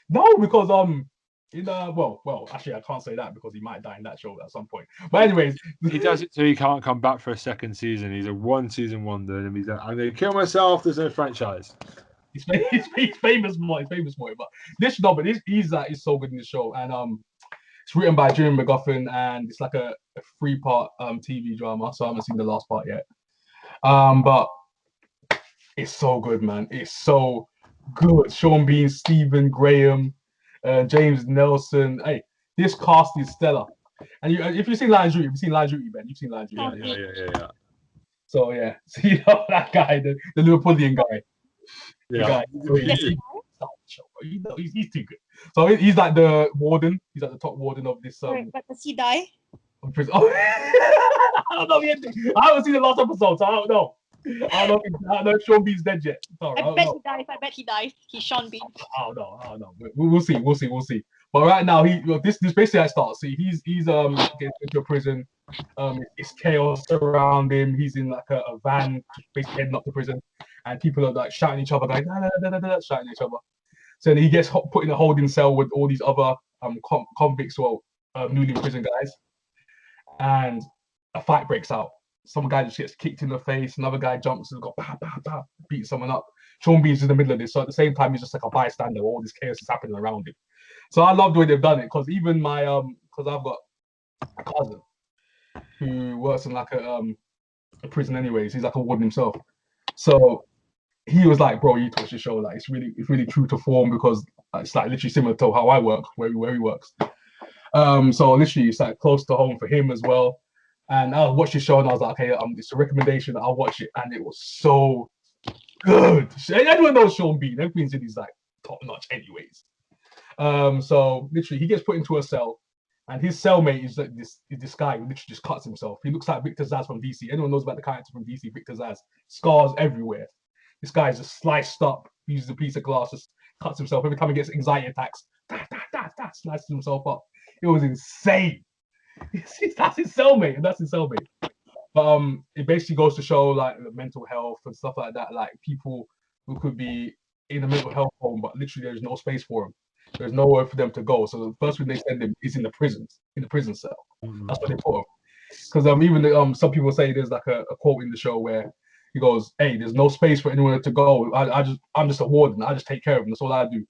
No, because well, actually, I can't say that because he might die in that show at some point. But anyways, He does it so he can't come back for a second season. He's a one-season wonder, and he's like, I'm gonna kill myself. There's no franchise. He's famous for it. But he's so good in the show, and it's written by Jim McGuffin, and it's like a 3-part TV drama. So I haven't seen the last part yet. But it's so good, man. It's so good. Sean Bean, Stephen Graham, James Nelson. Hey, this cast is stellar. And if you've seen Line of Duty, Ben. You've seen Line of Duty. Yeah. So yeah, so you know that guy, the Liverpoolian guy. Yeah. He's too good. So he's like the warden. He's like the top warden of this. But does he die? Oh, I don't know the ending. I haven't seen the last episode, so I don't know. I don't know if Sean Bean's dead yet. Sorry, I bet he dies. He's Sean Bean. I don't know. We'll see. But right now, this basically how it starts. See, he's getting into a prison. It's chaos around him. He's in like a van, basically heading up to prison, and people are like shouting at each other, like shouting at each other. So then he gets put in a holding cell with all these other convicts or newly imprisoned guys, and a fight breaks out. Some guy just gets kicked in the face. Another guy jumps and beats someone up. Sean Bean's in the middle of this, so at the same time he's just like a bystander. All this chaos is happening around him. So I love the way they've done it, because even my because I've got a cousin who works in like a prison anyways. He's like a warden himself. So he was like, bro, you watch the show, like it's really true to form, because it's like literally similar to how I work, where he works. So literally it's like close to home for him as well. And I watched the show and I was like, okay, it's a recommendation, I'll watch it. And it was so good. Everyone knows Sean Bean. Everything's in his like top notch anyways. So literally he gets put into a cell, and his cellmate is like this guy who literally just cuts himself. He looks like Victor Zsasz from DC. Anyone knows about the character from DC, Victor Zsasz. Scars everywhere. This guy is just sliced up, uses a piece of glass, just cuts himself. Every time he gets anxiety attacks, slices himself up. It was insane. That's his cellmate, and that's his cellmate. But it basically goes to show like mental health and stuff like that. Like people who could be in a mental health home, but literally there's no space for them. There's nowhere for them to go. So the first thing they send them is in the prison cell. That's what they put them. Because even some people say there's like a quote in the show where he goes, "Hey, there's no space for anyone to go. I'm just a warden. I just take care of them. That's all I do."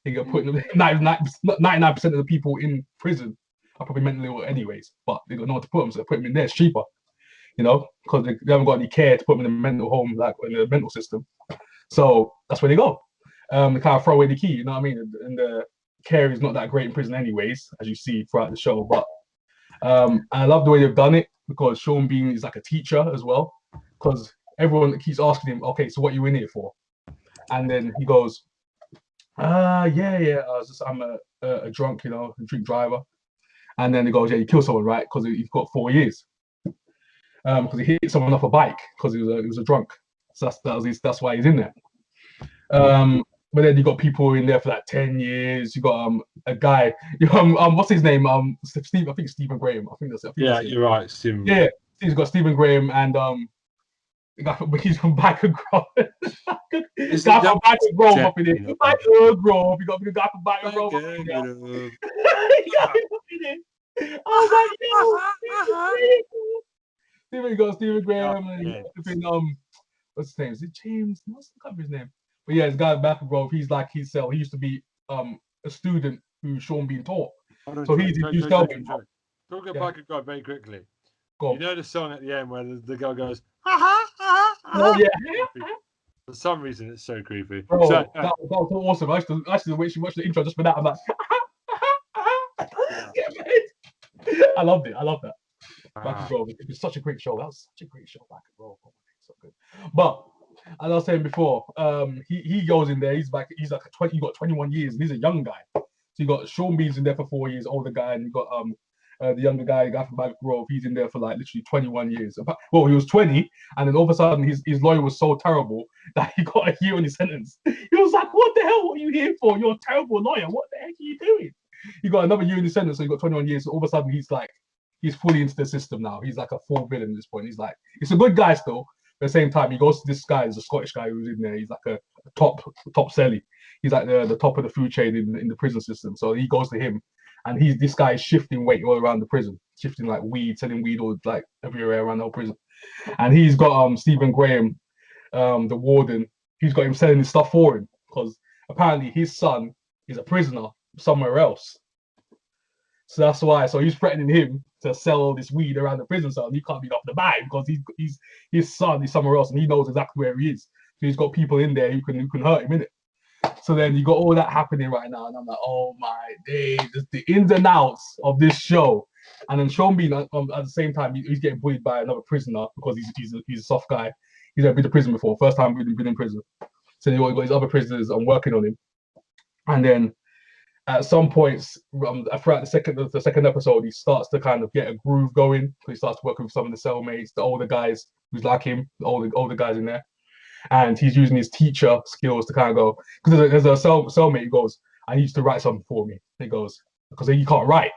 They get put in 99% of the people in prison are probably mentally ill anyways, but they don't know what to put them, so they put them in there. It's cheaper, because they haven't got any care to put them in a mental home, like in the mental system. So that's where they go. They kind of throw away the key, you know what I mean? And the care is not that great in prison anyways, as you see throughout the show. But and I love the way they've done it, because Sean Bean is like a teacher as well, because everyone keeps asking him, okay, so what are you in here for? And then he goes, yeah, I'm a drunk, a drink driver. And then he goes, yeah, you killed someone, right? Because you've got 4 years. Because he hit someone off a bike because he was a drunk. So that's why he's in there. But then you got people in there for like 10 years. You got a guy, what's his name? Steve, I think Stephen Graham. I think that's it. You're right, Stephen. Yeah, he's got Stephen Graham and but he's from Back and Grove. This guy from Back and Grove up in it. Back and Grove. You got the guy from Back and Grove up in there. Oh my God. You got Stephen Graham and what's his name? Is it James? No, I can't remember his name. But yeah, this guy in Back and Grove, he's like his cell. He used to be a student who Sean Bean taught. So he's his new cellmate. Talk about Back and Grove very quickly. Go. You know the song at the end where the girl goes, oh yeah. For some reason, it's so creepy. Bro, so, that was awesome. I used to watch the intro just for that. I'm like, I loved it. I love that. Back and Grove. It was such a great show. That was such a great show. Back and Grove. Oh, so good. But as I was saying before, he goes in there. He's like a 20. He got 21 years. And he's a young guy. So you got Sean Bean's in there for 4 years, older guy, and you got the younger guy, the guy from Back Grove. He's in there for like literally 21 years. Well, he was 20, and then all of a sudden his lawyer was so terrible that he got a year on his sentence. He was like, "What the hell? What are you here for? You're a terrible lawyer. What the heck are you doing?" He got another year in his sentence, so he got 21 years. So all of a sudden he's fully into the system now. He's like a full villain at this point. He's like, it's a good guy still. But at the same time, he goes to this guy, there's a Scottish guy who's in there. He's like a top celly. He's like the top of the food chain in the prison system. So he goes to him, and this guy is shifting weight all around the prison, shifting like weed, selling weed all like everywhere around the whole prison. And he's got Stephen Graham, the warden. He's got him selling his stuff for him because apparently his son is a prisoner somewhere else. So that's why. So he's threatening him to sell all this weed around the prison cell. And he can't be off the buy because his son is somewhere else and he knows exactly where he is. So he's got people in there who can hurt him, innit? So then you got all that happening right now, and I'm like, oh my days, just the ins and outs of this show. And then Sean Bean, at the same time, he's getting bullied by another prisoner because he's a soft guy. He's never been to prison before, first time been in prison. So you got his other prisoners working on him, and then at some points throughout the second episode, he starts to kind of get a groove going. So he starts working with some of the cellmates, the older guys who's like him, the older guys in there. And he's using his teacher skills to kind of go, because there's a cellmate who goes, I need you to write something for me. He goes, because he can't write.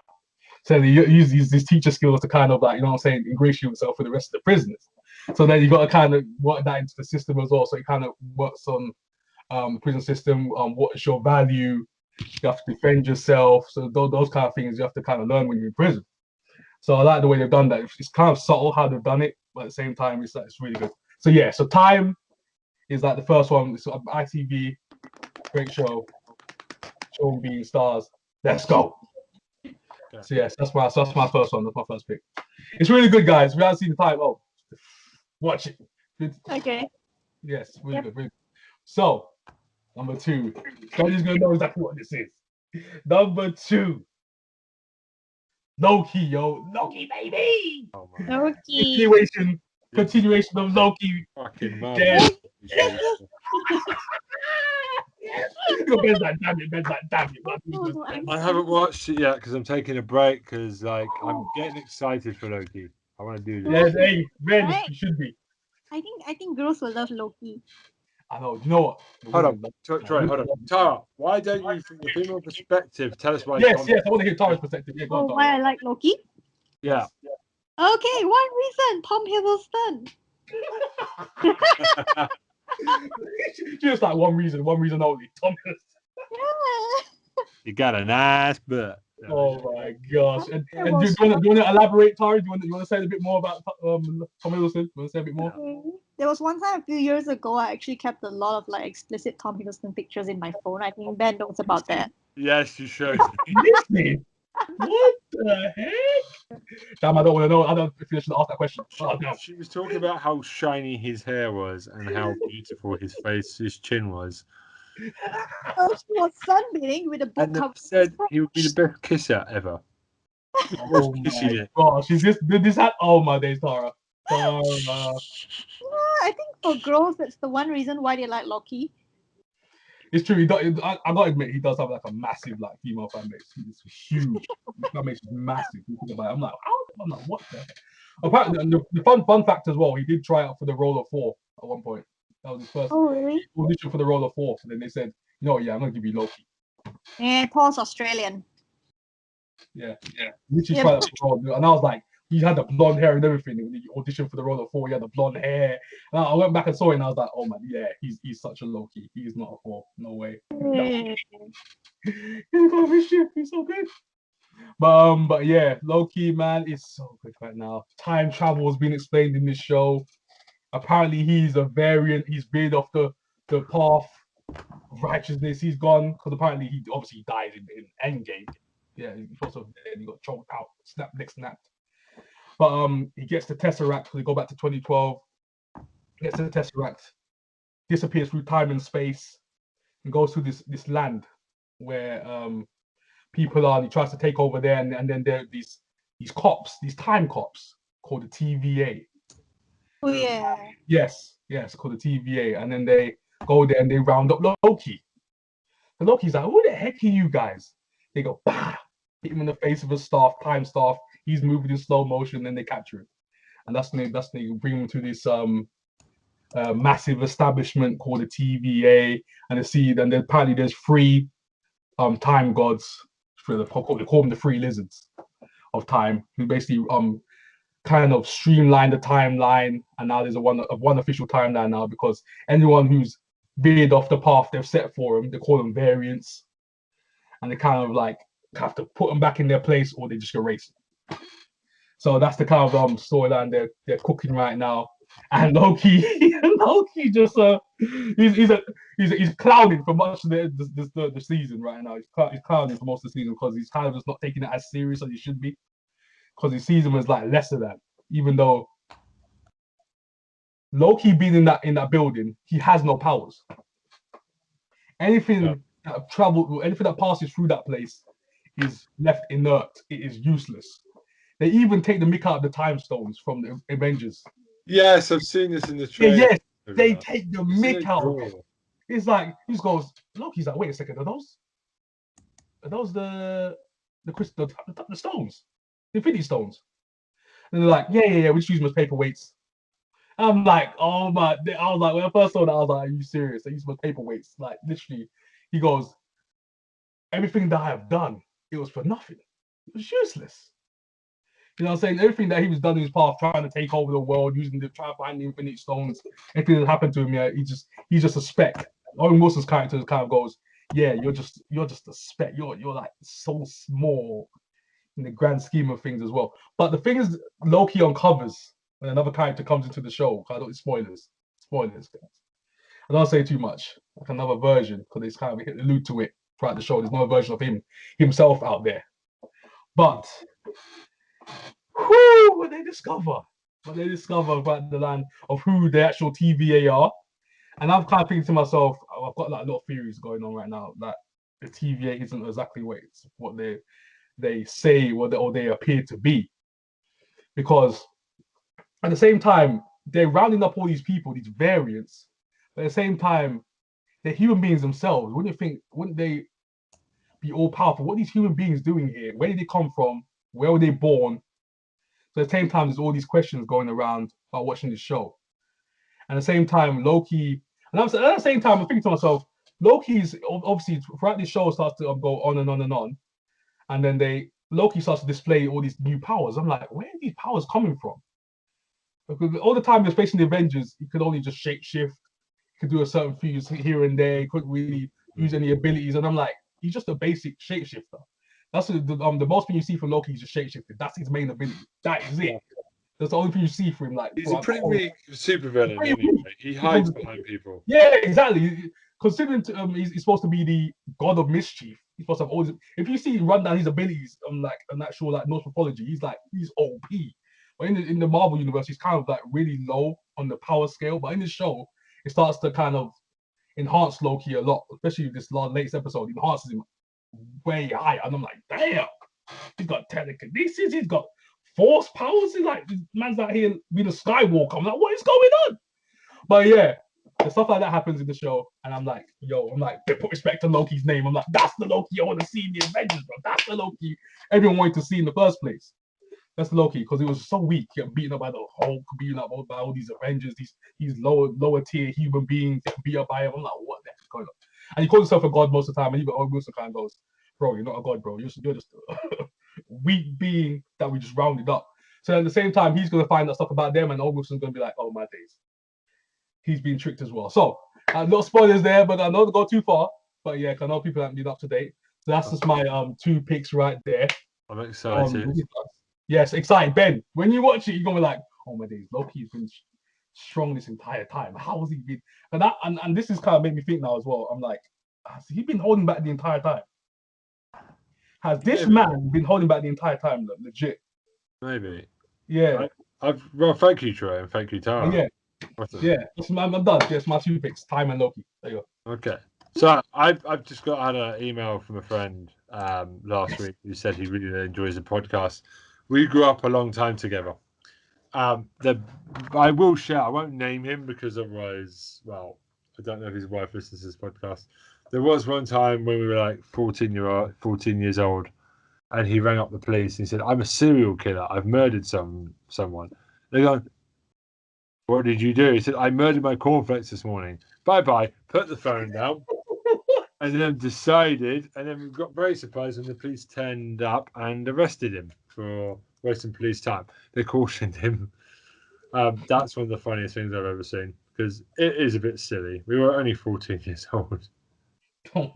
So he uses his teacher skills to kind of like, you know what I'm saying, ingratiate himself with the rest of the prisoners. So then you got to kind of work that into the system as well. So he kind of works on the prison system, what is your value, you have to defend yourself. So those kind of things you have to kind of learn when you're in prison. So I like the way they've done that. It's kind of subtle how they've done it, but at the same time, it's really good. So yeah, so Time is like the first one. It's ITV, great show. Sean Bean stars. Let's go. Okay. So yes, that's my first one. That's my first pick. It's really good, guys. If you haven't seen the Time, watch it. Okay. Yes, really good. Really good. So number 2. Somebody's gonna know exactly what this is. Number 2. Loki, yo. Loki, baby. Oh, Loki. Continuation of Loki. Fucking man. Ben's like, damn it. I haven't watched it yet because I'm taking a break because like I'm getting excited for Loki. I want to do this. Yes, hey, Ben, right. You should be. I think girls will love Loki. I know. You know what? Hold on. Tara, why don't you, from the female perspective, tell us why? Yes, I want to hear Tara's perspective. Yeah, go on, Tara. Why I like Loki? Yeah. Okay, one reason, Tom Hiddleston. Just like one reason only. Tom Hiddleston. Yeah. You got a nice butt. Oh my gosh! And do you want to elaborate, Tara? Do you want to say a bit more about Tom Hiddleston? Do you want to say a bit more? There was one time a few years ago, I actually kept a lot of like explicit Tom Hiddleston pictures in my phone. I think Ben knows about that. Yes, you should. What the heck? Damn, I don't want to know. I don't know if you should ask that question. Oh, no. She was talking about how shiny his hair was and how beautiful his chin was. Oh, she was sunbathing with a book and cover. Said he would be the best kisser ever. Oh my gosh, she's just did this at my days, Tara. Yeah, I think for girls, that's the one reason why they like Loki. It's true. I gotta admit, he does have like a massive like female fan base. He's huge. His fan base is massive. I'm like, what the heck? Apparently, the fun fact as well, he did try out for the role of Thor at one point. That was his first audition for the role of Thor. And then they said, "No, I'm gonna give you Loki." Yeah, Thor's Australian. Yeah. Literally tried out for the role, and I was like, he had the blonde hair and everything. When he auditioned for the role of Thor, he had the blonde hair. And I went back and saw it, and I was like, oh man, yeah, he's such a Loki. He's not a Thor. No way. No. He's so good. But yeah, Loki, man, is so good right now. Time travel has been explained in this show. Apparently, he's a variant. He's veered off the path of righteousness. He's gone because apparently he obviously died in Endgame. Yeah, he also dead. He got choked out. Snapped. But he gets the Tesseract because we go back to 2012. Gets the Tesseract, disappears through time and space, and goes through this land where people are. And he tries to take over there, and then there are these cops, these time cops called the TVA. Oh yeah. Yes, called the TVA, and then they go there and they round up Loki. And Loki's like, "Who the heck are you guys?" They go, bah! Hit him in the face with a staff, time staff. He's moving in slow motion, then they capture him, and that's when they bring him to this massive establishment called the TVA, and they see. Then apparently there's three time gods. They call them the three lizards of time, who basically kind of streamline the timeline, and now there's a one official timeline now, because anyone who's veered off the path they've set for them, they call them variants, and they kind of like have to put them back in their place, or they just erase them. So that's the kind of storyline they're cooking right now. And Loki just he's clouding for much of the season right now. He's clouding for most of the season because he's kind of just not taking it as serious as he should be, because his season was like lesser than, even though Loki being in that building, he has no powers. Anything that passes through that place is left inert. It is useless. They even take the mick out of the time stones from the Avengers. Yes, I've seen this in the trailer. Yes, they take the mick out. It's like, he just goes, Loki's like, wait a second, are those the stones? The Infinity Stones? And they're like, yeah, we just use them as paperweights. I'm like, oh my, I was like, when I first saw that, I was like, are you serious? They use them as paperweights. Like, literally, he goes, everything that I have done, it was for nothing. It was useless. You know what I'm saying? Everything that he was done in his path, trying to take over the world, trying to find the Infinite Stones, anything that happened to him, yeah, he's just a speck. Owen Wilson's character kind of goes, yeah, you're just a speck. You're like so small in the grand scheme of things as well. But the thing is, Loki uncovers when another character comes into the show. I don't spoilers, guys. I don't say too much. Like another version, because it's kind of allude to it throughout the show. There's no version of himself out there. But what they discover about the land of who the actual TVA are. And I'm kind of thinking to myself, I've got like a lot of theories going on right now that the TVA isn't exactly what they say or they appear to be. Because at the same time, they're rounding up all these people, these variants, but at the same time, they're human beings themselves. Wouldn't they be all powerful? What are these human beings doing here? Where did they come from? Where were they born? So at the same time, there's all these questions going around about watching this show. And at the same time, Loki, and at the same time, I'm thinking to myself, Loki's obviously throughout this show starts to go on and on and on. And then Loki starts to display all these new powers. I'm like, where are these powers coming from? Because all the time he was facing the Avengers, he could only just shift, he could do a certain few here and there, he couldn't really use any abilities. And I'm like, he's just a basic shapeshifter. That's the most thing you see from Loki is just shapeshifting. That's his main ability. That is it. That's the only thing you see from him. Like, he's a pretty weak supervillain anyway. He hides behind people. Yeah, exactly. Considering he's supposed to be the god of mischief, he's supposed to have all this. If you see run down his abilities like an actual like Norse mythology, he's OP. But in the Marvel universe, he's kind of like really low on the power scale. But in this show, it starts to kind of enhance Loki a lot, especially this latest episode. It enhances him way higher, and I'm like, damn, he's got telekinesis, he's got force powers. He's like, this man's out here being a Skywalker. I'm like, what is going on? But yeah, the stuff like that happens in the show, and I'm like, they put respect to Loki's name. I'm like, that's the Loki I want to see in the Avengers, bro. That's the Loki everyone wanted to see in the first place. That's the Loki, because he was so weak, getting beaten up by the Hulk, beaten up by all these Avengers, these lower tier human beings getting beat up by him. I'm like, what the heck is going on? And he calls himself a god most of the time, and even Owen Wilson kind of goes, bro, you're not a god, bro. You're just a weak being that we just rounded up. So at the same time, he's going to find that stuff about them, and Owen Wilson's going to be like, oh my days. He's been tricked as well. So, no spoilers there, but I don't go too far. But yeah, I know people haven't been up to date. So that's just my 2 picks right there. I'm excited. Yes, excited. Ben, when you watch it, you're going to be like, oh my days, Loki's been strong this entire time. How has he been? And this is kind of made me think now as well. I'm like, has he been holding back the entire time? Has this man been holding back the entire time? Legit. Maybe. Yeah. Well, thank you, Troy, and thank you, Tara. Yeah. I'm done. Yes, my 2 picks, Time and Loki. There you go. Okay. So I've just had an email from a friend last week who said he really enjoys the podcast. We grew up a long time together. I will share. I won't name him because otherwise, well, I don't know if his wife listens to this podcast. There was one time when we were like 14 years old, and he rang up the police and he said, "I'm a serial killer. I've murdered someone." They go, "What did you do?" He said, "I murdered my cornflakes this morning." Bye. Put the phone down. And then decided, and then we got very surprised when the police turned up and arrested him for wasting police time. They cautioned him. That's one of the funniest things I've ever seen because it is a bit silly. We were only 14 years old. Oh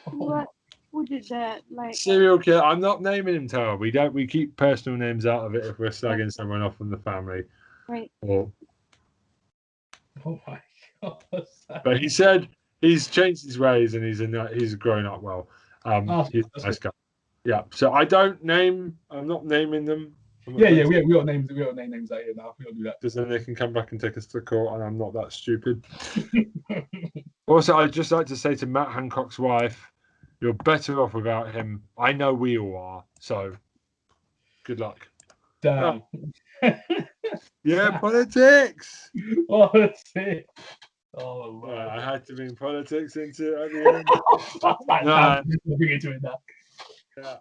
my god. Who did that? Like Serial killer. I'm not naming him, Tara. We don't. We keep personal names out of it if we're slagging someone off from the family. Right. Or, Oh my god. but he said he's changed his ways and he's grown up well. He's a nice guy. Yeah. So I don't name. I'm not naming them. Yeah. We got names. We got names out here now. We don't do that. Because then they can come back and take us to court, and I'm not that stupid. Also, I'd just like to say to Matt Hancock's wife, you're better off without him. I know we all are. So, good luck. Damn. Yeah, politics. Politics. Oh man. Right, I had to bring politics into it at the end. Bring into it now. Yeah.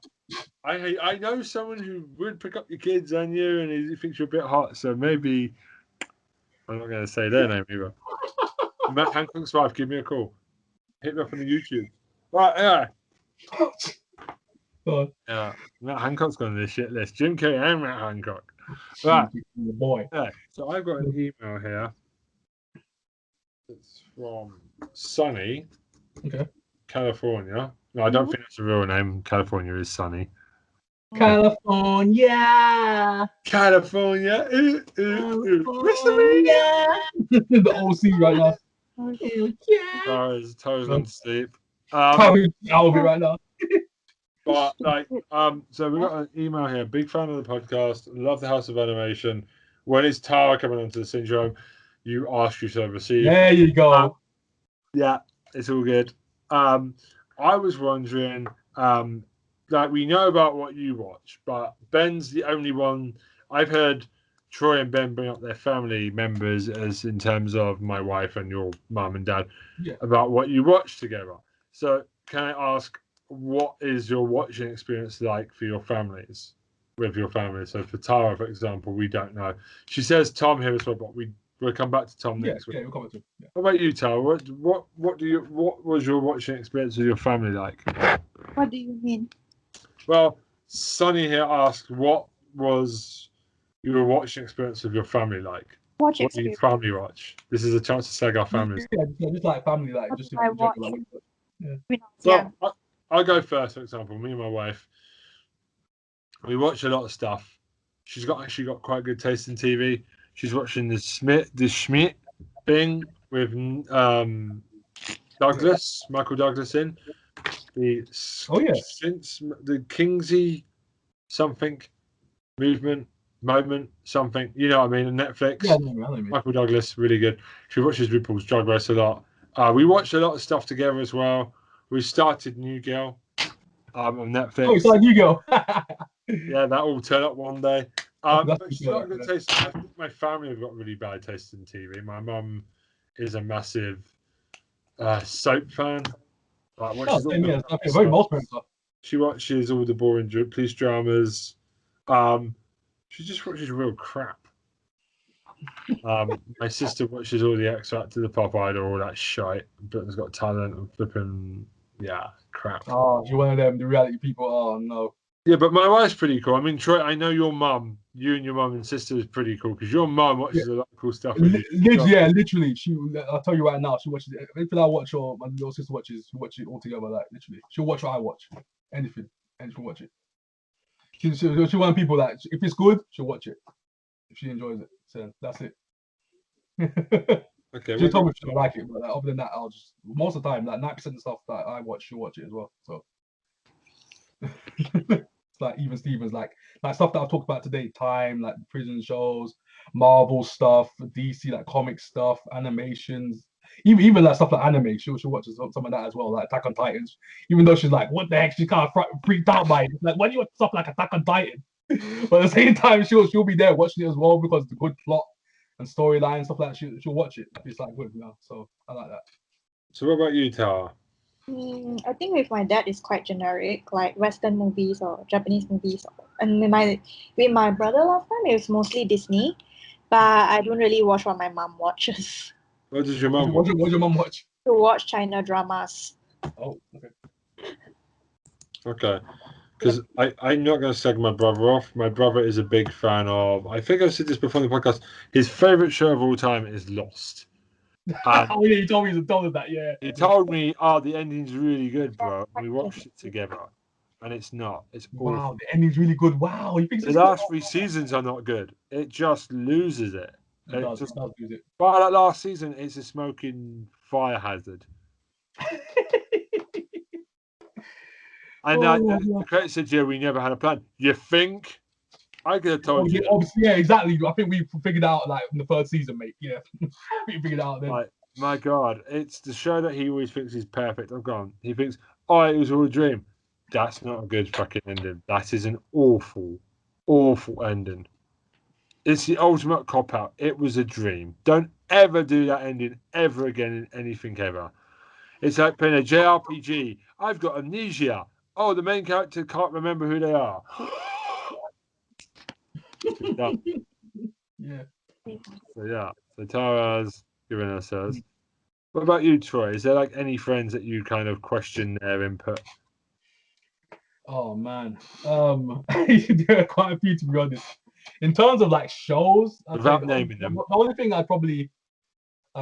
I know someone who would pick up your kids on you, and he thinks you're a bit hot. So maybe I'm not going to say their name either. Matt Hancock's wife, give me a call. Hit me up on the YouTube. Right, yeah. God. Yeah, Matt Hancock's gone on this shit list. Jim Carrey and Matt Hancock. Right. Boy. Yeah. So I've got an email here. It's from Sunny, Okay. California. No, I don't think that's a real name. California is Sunny. California. California. The OC right now. Tara's gone to sleep. I'll be right now. But like, so we got an email here. Big fan of the podcast. Love the House of Animation. When is Tara coming onto the syndrome? You ask, you shall receive. There you go. Yeah, it's all good. I was wondering, like we know about what you watch, but Ben's the only one I've heard. Troy and Ben bring up their family members as in terms of my wife and your mum and dad about what you watch together. So can I ask, what is your watching experience like for your families, with your family? So for Tara, for example, we don't know. She says Tom here as well, but we'll come back to Tom next week. Yeah, we'll come back to it. Yeah. What about you, Tara? What was your watching experience with your family like? what do you mean? Well, Sunny here asked, what was your watching experience with your family like? Watch What do you family watch? This is a chance to sag our families. Yeah, just like family, like just I in general, watch. like, So I'll go first, for example. Me and my wife, we watch a lot of stuff. She's actually got quite good taste in TV. She's watching the Schmidt thing with Douglas, Michael Douglas in since the Kingsley something moment something, you know what I mean, on Netflix. Yeah, I know what I mean. Michael Douglas, really good. She watches RuPaul's Drag Race a lot. We watched a lot of stuff together as well. We started New Girl on Netflix. Oh, it's like you go. Yeah, that will turn up one day. But she's got good, good taste. I think my family have got really bad taste in TV. My mum is a massive soap fan. Like, she watches all the boring police dramas. She just watches real crap. My sister watches all the X Factor, the Pop Idol, all that shite. Britain's Got Talent and flipping, crap. Oh, you're one of them, the reality people. Oh no. Yeah, but my wife's pretty cool. I mean, Troy, I know your mum, you and your mum and sister is pretty cool because your mum watches a lot of cool stuff. Literally. I'll tell you right now, she watches anything I watch or my little sister watches. She watches it all together. Like literally, she'll watch what I watch. Anything, and she'll watch it. She's one of the people that if it's good, she'll watch it. If she enjoys it, so that's it. Okay. She told me she don't like it, but like, other than that, I'll just most of the time, like 90% of stuff that I watch, she'll watch it as well. So it's like even Stevens, like stuff that I've talked about today, time, like prison shows, Marvel stuff, DC, like comic stuff, animations, even like stuff like anime, she'll watch some of that as well, like Attack on Titans. Even though she's like, what the heck, she's kind of freaked out by it. Like, why do you watch stuff like Attack on Titan? But at the same time, she'll be there watching it as well because the good plot and storyline and stuff like that. She'll watch it. It's like good, you know. So I like that. So what about you, Tara? I think with my dad is quite generic, like Western movies or Japanese movies. And with my brother last time, it was mostly Disney, but I don't really watch what my mom watches. What does your mum What watch? does your mum watch? To watch China dramas. Oh, okay. Okay. Because I'm not going to slag my brother off. My brother is a big fan of, I think I've said this before on the podcast, his favourite show of all time is Lost. And Oh, yeah, you told me that, yeah. he told me, oh, the ending's really good, bro. And we watched it together. And it's not. It's awful. Wow, the ending's really good. Wow, you think The last 3 seasons are not good. It just loses it. It does Just, lose it. but that last season, it's a smoking fire hazard. And the credit said, yeah, we never had a plan. You think? I could have told you. Obviously, yeah, exactly. I think we figured out like in the third season, mate. Yeah, we figured out then. Like, my God, it's the show that he always thinks is perfect. I'm gone. He thinks, oh, it was all a dream. That's not a good fucking ending. That is an awful, awful ending. It's the ultimate cop out. It was a dream. Don't ever do that ending ever again in anything ever. It's like playing a JRPG. I've got amnesia. Oh, the main character can't remember who they are. Yeah. So Tara's giving us hers. What about you, Troy? Is there like any friends that you kind of question their input? Oh man, there are quite a few to be honest. In terms of like shows, Without naming them. The only thing I'd probably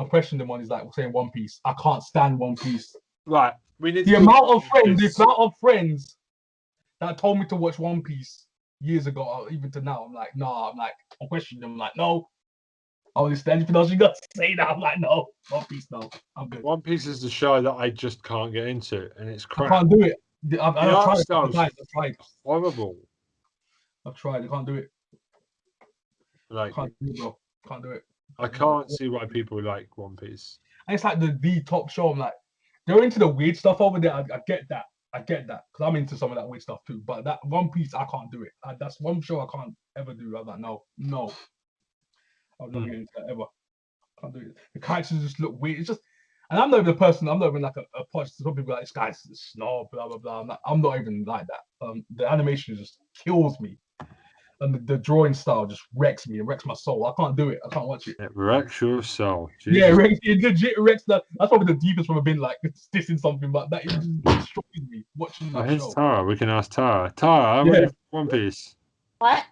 question them on is like saying One Piece. I can't stand One Piece. Right. We need The amount of friends that told me to watch One Piece years ago, or even to now, I'm like, nah. I'm questioning them. I'm like, no. I understand anything else you got to say that. I'm like, no, One Piece, no. I'm good. One Piece is the show that I just can't get into, and it's crap. I can't do it. I've tried. Horrible. I've tried. I can't do it. Like, Can't do it, bro. Can't do it. I can't see why people like One Piece. And it's like the top show. I'm like, they're into the weird stuff over there. I get that. Because I'm into some of that weird stuff too. But that One Piece, I can't do it. That's one show I can't ever do. I'm like, no. I'll never get into that ever. Can't do it. The characters just look weird. It's just, and I'm not even a person. I'm not even like a posh. Some people are like, this guy's a snob, blah blah blah. I'm not even like that. The animation just kills me. And the drawing style just wrecks me. It wrecks my soul. I can't do it. I can't watch it. It wrecks your soul. Jesus. Yeah, it legit wrecks that. That's probably the deepest I've been like dissing something, but that just destroys me watching that Here's show. Tara. We can ask Tara. Tara, what do you think of One Piece? What?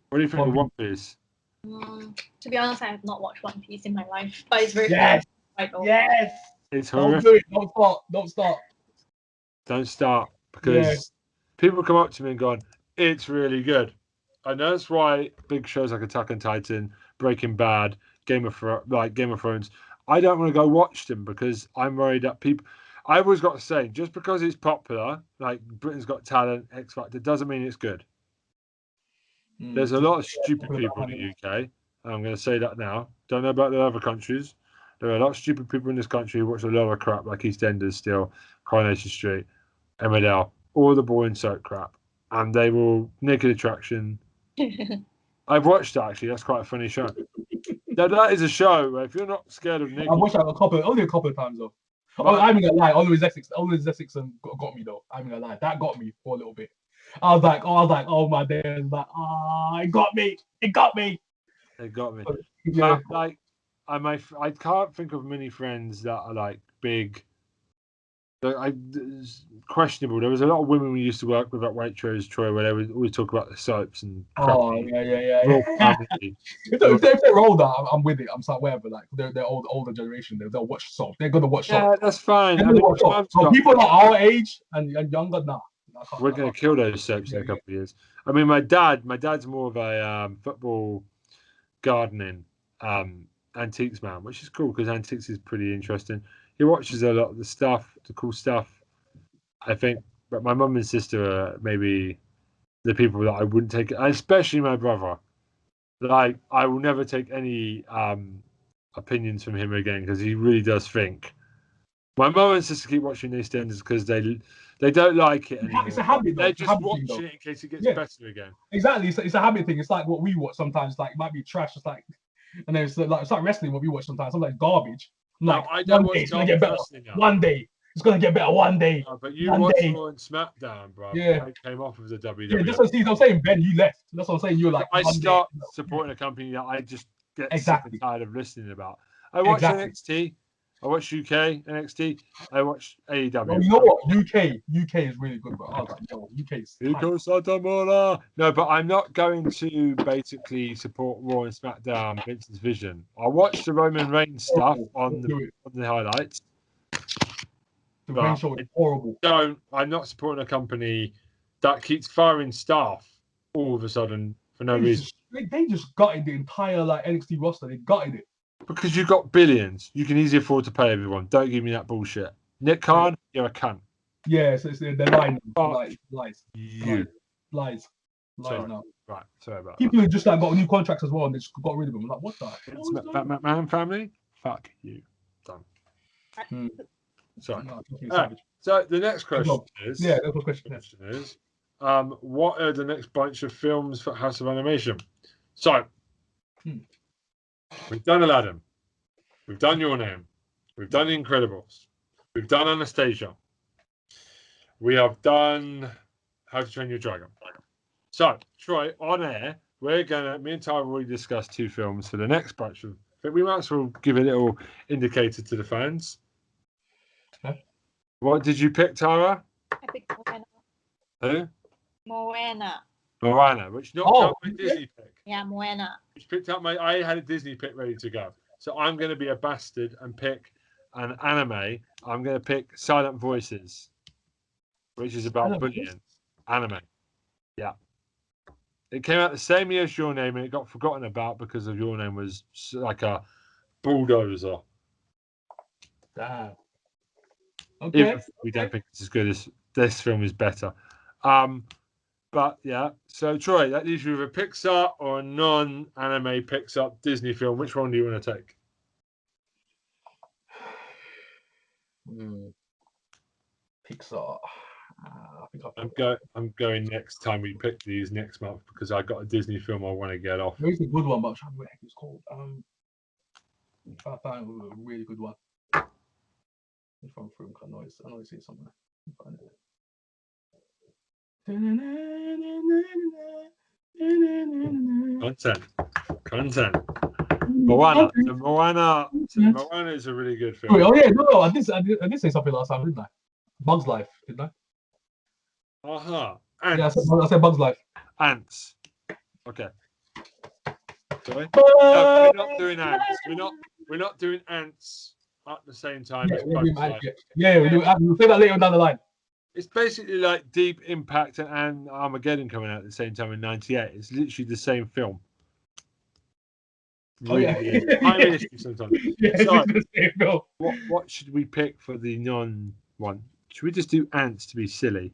What do you think of One Piece? To be honest, I have not watched One Piece in my life, but it's very Yes. fun. Yes. It's Don't horrific. do it. Don't start. Don't start, because people come up to me and go, it's really good. And that's why big shows like Attack on Titan, Breaking Bad, Game of Thrones, I don't want to go watch them because I'm worried that people. I've always got to say, just because it's popular, like Britain's Got Talent, X Factor, doesn't mean it's good. There's a lot of stupid people in the UK. I'm going to say that now. Don't know about the other countries. There are a lot of stupid people in this country who watch a lot of crap like EastEnders still, Coronation Street, Emmerdale, all the boring soap crap. And they will Naked Attraction. I've watched that actually. That's quite a funny show. That is a show where if you're not scared of naked, I watched that only a couple of times though. I'm gonna lie. Oliver's Essex got me though. I'm gonna lie. That got me for a little bit. I was like, oh my days, like, it got me. It got me. Yeah. Like, I can't think of many friends that are like big. Questionable. There was a lot of women we used to work with at Waitrose, Troy, where they would always talk about the soaps and crappy. Oh yeah. Family. if they're older, I'm with it. I'm like whatever. Like they're older generation. They'll watch soap. They're gonna watch soap. Yeah, that's fine. People that are our age and younger, nah. We're gonna kill those soaps in a couple of years. I mean, my dad's more of a football gardening antiques man, which is cool because antiques is pretty interesting. He watches a lot of the stuff, the cool stuff, I think. But my mum and sister are maybe the people that I wouldn't take, especially my brother. Like, I will never take any opinions from him again because he really does think. My mum and sister keep watching EastEnders because they They don't like it anymore. It's a habit, though. They're It's a just habit thing, watching though. it in case it gets Yeah. better again. Exactly. It's a habit thing. It's like what we watch sometimes. Like, it might be trash. It's like, and then it's like wrestling. What we watch sometimes. Sometimes garbage. I'm No, like, I don't one watch day it's gonna garbage get better. wrestling now. One day it's gonna get better. One day. No, but you One watched day. Raw and SmackDown, bro. Yeah. I came off of the WWE. Yeah, that's what I'm saying, Ben. You left. That's what I'm saying. You're like, I one start day. supporting a company that I just get Exactly. sick and tired of listening about. I watch Exactly. NXT. I watch UK NXT. I watch AEW. Well, you know what? UK is really good, bro. I was like, yo, UK's tight. Nico Satamola. No, but I'm not going to basically support Raw and SmackDown, Vincent's Vision. I watch the Roman Reigns stuff on the highlights. The Reigns show is horrible. I'm not supporting a company that keeps firing staff all of a sudden for no reason. They just gutted the entire like NXT roster. They gutted it. Because you've got billions. You can easily afford to pay everyone. Don't give me that bullshit. Nick Khan, you're a cunt. Yeah, so they're lying. Lies. You. Lies. Sorry. Now. Right, sorry about People who just like got new contracts as well and they just got rid of them. I'm like, what the hell? that. It's McMahon family? Fuck you. Done. Sorry. No, So the next question is... Yeah, that's the question. Is what are the next bunch of films for House of Animation? So, we've done Aladdin. We've done Your Name. We've done The Incredibles. We've done Anastasia. We have done How to Train Your Dragon. So, Troy, on air, me and Tara have already discussed 2 films for the next batch of. But we might as well give a little indicator to the fans. Okay. What did you pick, Tara? I picked Moana. Who? Moana. Which knocked out my Disney pick. Yeah, Moana. Which picked up I had a Disney pick ready to go. So I'm going to be a bastard and pick an anime. I'm going to pick Silent Voices, which is about bullying. Anime. Yeah. It came out the same year as Your Name, and it got forgotten about because of Your Name was like a bulldozer. Damn. Okay. We don't think it's as good as this film is better. But yeah, so Troy, that leaves you with a Pixar or a non-anime Pixar Disney film. Which one do you want to take? Pixar. I think I'm going next time we pick these next month because I got a Disney film I want to get off. There's a good one, but I'm trying to remember what it's called. I found a really good one. If I'm through, I know it's here somewhere. Content. Moana is a really good film. Oh yeah, no, I did say something last time, didn't I? Bug's Life, didn't I? Yeah, I said Bug's Life. Ants. Okay. Sorry. No, we're not doing ants. We're not doing ants at the same time as Bug's Life. Yeah, we'll say that later down the line. It's basically like Deep Impact and Armageddon coming out at the same time in '98. It's literally the same film. Really, sometimes. Yeah, so, it's the same film. What should we pick for the non one? Should we just do ants to be silly?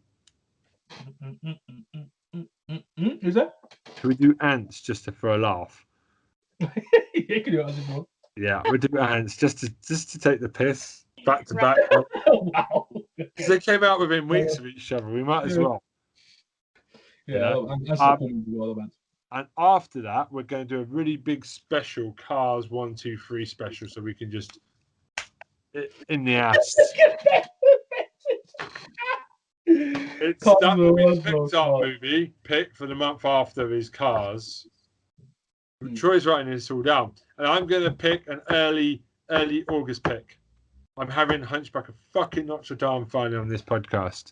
Is that? Should we do ants just for a laugh? You can do it as you want. Yeah, we'll do ants just to take the piss back to back. Wow. Because they came out within weeks of each other. We might as well. Yeah, that's the band. And after that, we're going to do a really big special Cars 1, 2, 3 special, so we can just in the ass. It's that Pixar movie pick for the month after is Cars. Troy's writing this all down, and I'm going to pick an early August pick. I'm having Hunchback of fucking Notre Dame finally on this podcast.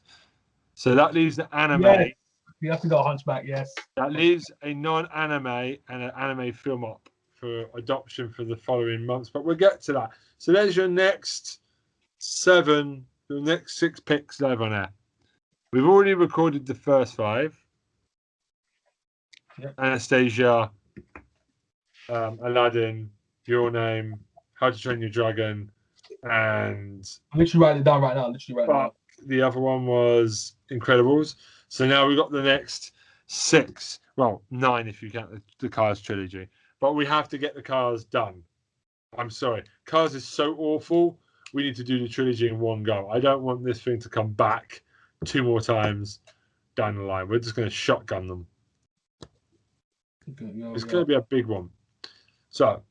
So that leaves the anime. Yes. You have to go Hunchback, yes. That leaves a non-anime and an anime film up for adoption for the following months, but we'll get to that. So there's your next 6 picks live on air. We've already recorded the first 5. Yep. Anastasia, Aladdin, Your Name, How to Train Your Dragon, and I'm literally writing it down right now. The other one was Incredibles. So now we've got the next 6. Well, 9 if you count the Cars trilogy. But we have to get the Cars done. I'm sorry. Cars is so awful. We need to do the trilogy in one go. I don't want this thing to come back 2 more times down the line. We're just going to shotgun them. Okay, It's going to be a big one. So,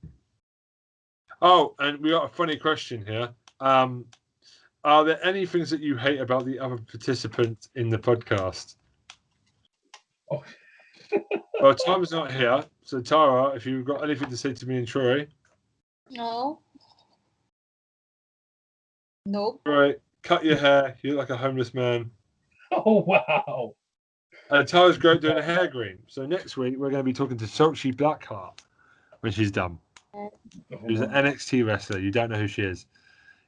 and we got a funny question here. Are there any things that you hate about the other participants in the podcast? Oh. Well, Tom's not here. So, Tara, if you've got anything to say to me and Troy. No. Nope. Troy, cut your hair. You look like a homeless man. Oh, wow. And Tara's great doing a hair green. So, next week, we're going to be talking to Sochi Blackheart when she's done. She's an NXT wrestler. You don't know who she is.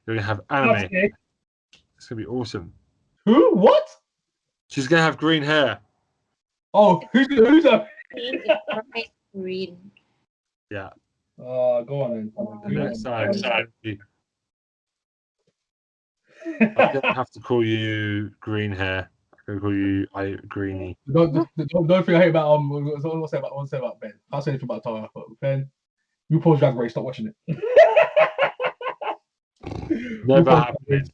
You're going to have anime. Okay. It's going to be awesome. Who? What? She's going to have green hair. Oh, who's that? Green is perfect green. Yeah. Go on then. The next time. I'm going to have to call you green hair. I'm going to call you Greenie. Don't think I hate about what's say about Ben. I'll say anything about Tara, but Ben, you pause Drag Race, stop watching it. Never happened.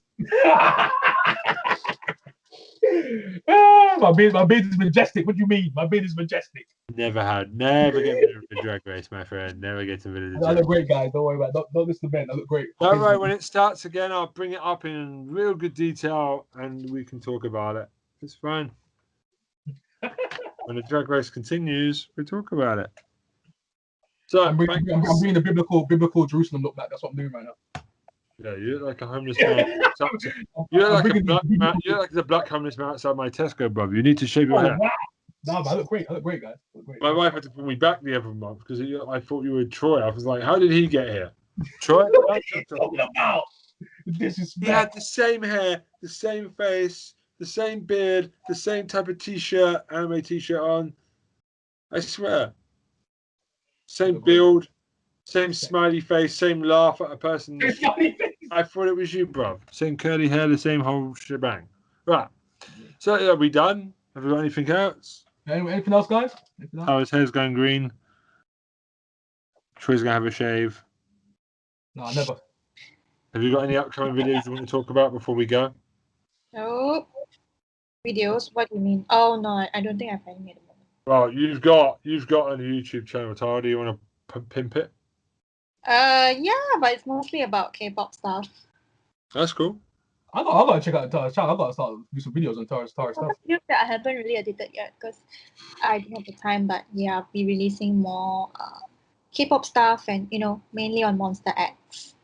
My beard is majestic. What do you mean? My beard is majestic. Never get rid of the Drag Race, my friend. Never get rid of the I Drag look great, guys. Don't worry about it. Don't listen to Ben. I look great. Don't worry, when it starts again, I'll bring it up in real good detail and we can talk about it. It's fine. When the Drag Race continues, we talk about it. So I'm bringing the biblical Jerusalem look back. That's what I'm doing right now. yeah, you look like a homeless man. You look like a black man. You look like the black homeless man outside my Tesco, brother. You need to shave your hair. Wow. No, but I look great, guys. I look great. My wife had to pull me back the other month because I thought you were Troy. I was like, how did he get here? Troy? This is He had the same hair, the same face, the same beard, the same type of t-shirt, anime t-shirt on. I swear. Same build, same smiley face, same laugh at a person. I thought it was you, bruv. Same curly hair, the same whole shebang. Right. So are we done? Have we got anything else? Anything else, guys? Oh, his hair's going green. Troy's gonna have a shave. No, never. Have you got any upcoming videos you want to talk about before we go? Nope. Videos? What do you mean? Oh no, I don't think I have any at the moment. Well, you've got a YouTube channel, Tara. Do you want to pimp it? Yeah, but it's mostly about K-pop stuff. That's cool. I gotta check out Tara's channel. I gotta start do some videos on Tara's stuff. Videos that I haven't really edited yet because I don't have the time. But yeah, I'll be releasing more K-pop stuff and mainly on Monster X.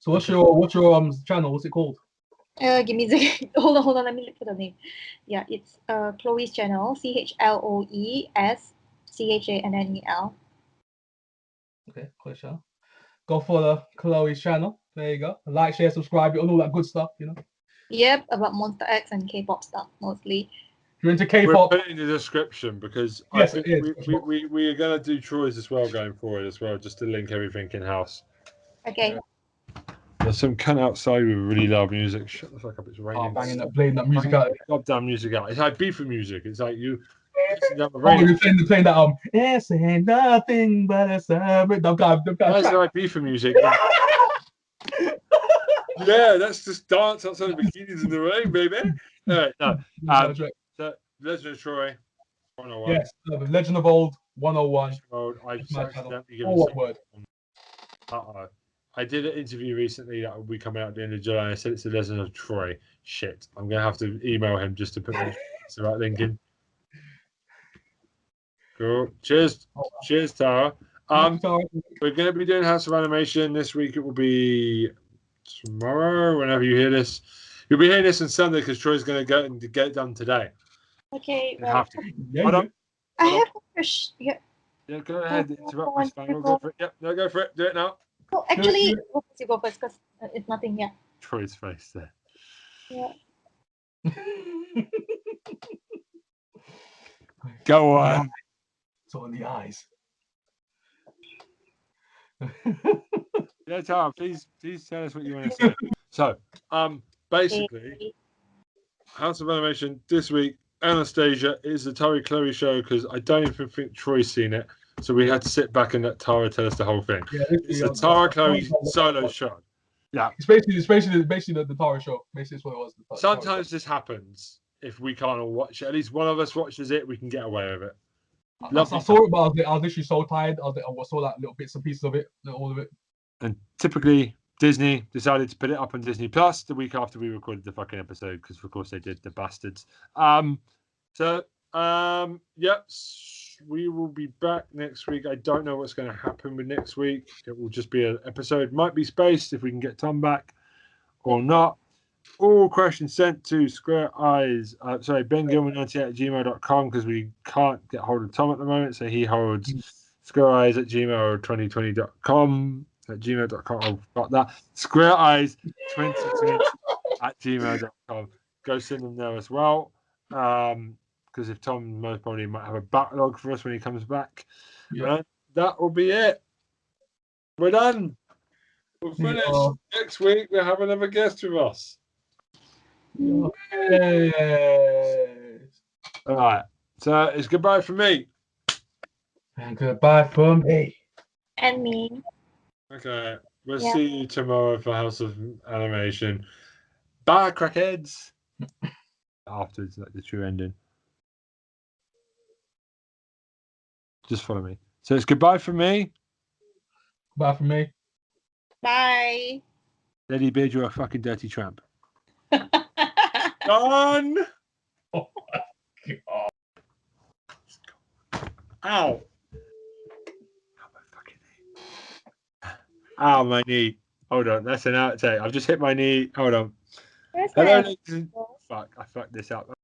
So what's your channel? What's it called? Give me a second. Hold on. Let me look for the name. Yeah, it's Chloe's channel. CHLOESCHANNEL. Okay, Chloe's channel. Go follow Chloe's channel. There you go. Like, share, subscribe, all that good stuff, Yep, about Monster X and K-pop stuff mostly. If you're into We'll K-pop, put it in the description because yes, I think we are going to do Troy's as well going forward as well, just to link everything in-house. Okay. There's some cunt outside with really loud music. Shut the fuck up, it's raining. playing that music out. Goddamn music out. It's like beef music. It's like you... You're playing that it's ain't nothing but a servant. That's like beef music. Yeah, that's just dance outside of bikinis in the rain, baby. All right, no. So, Legend of Troy, 101. Yes, Legend of Old, 101. I accidentally given one word. Uh-oh. I did an interview recently that will be coming out at the end of July. And I said it's the Legend of Troy. Shit. I'm going to have to email him just to put the right link in. Cool. Cheers. Cheers, Tara. We're going to be doing House of Animation this week. It will be tomorrow, whenever you hear this. You'll be hearing this on Sunday because Troy's going to go and get it done today. Okay. You have to. I have a question. Yeah, go ahead. Interrupt me, Spaniel. Go for it. Yep, no, go for it. Do it now. Oh, actually, you go first because it's nothing yet. Troy's face there. Yeah. Go on. It's all in the eyes. Yeah, Tara, please tell us what you want to say. So, basically, House of Animation this week, Anastasia is the Tara Chloe show because I don't even think Troy's seen it. So we had to sit back and let Tara tell us the whole thing. Yeah, it's a Tara Chloe solo show. Yeah. It's basically the Tara show. Basically, it's what it was. The Tara Sometimes this happens. If we can't all watch it, at least one of us watches it, we can get away with it. show. I Lovely saw it, but I was literally so tired. I saw like little bits and pieces of it, not all of it. And typically, Disney decided to put it up on Disney Plus the week after we recorded the fucking episode, because of course they did, the bastards. Yep, we will be back next week. I don't know what's going to happen with next week. It will just be an episode. Might be spaced if we can get Tom back or not. All questions sent to BenGilman98@gmail.com, because we can't get hold of Tom at the moment. So he holds squareeyes@gmail2020.com at gmail.com. I've got that. Squareeyes2020@gmail.com. Go send them there as well. Because if Tom most probably might have a backlog for us when he comes back. Yeah. And that will be it. We're done. We'll finish. Yeah. Next week we'll have another guest with us. Yes. All right. So it's goodbye from me. And goodbye from me. And me. Okay. We'll Yeah. see you tomorrow for House of Animation. Bye, crackheads. Afterwards, like the true ending. Just follow me. So it's goodbye from me. Goodbye from me. Bye. Lady Beard, you're a fucking dirty tramp. Done. Oh my god. Ow. Ow, my fucking knee. Ow, my knee. Hold on, that's an outtake. I've just hit my knee. Hold on. Where's Hello, my ladies. Fuck, I fucked this up.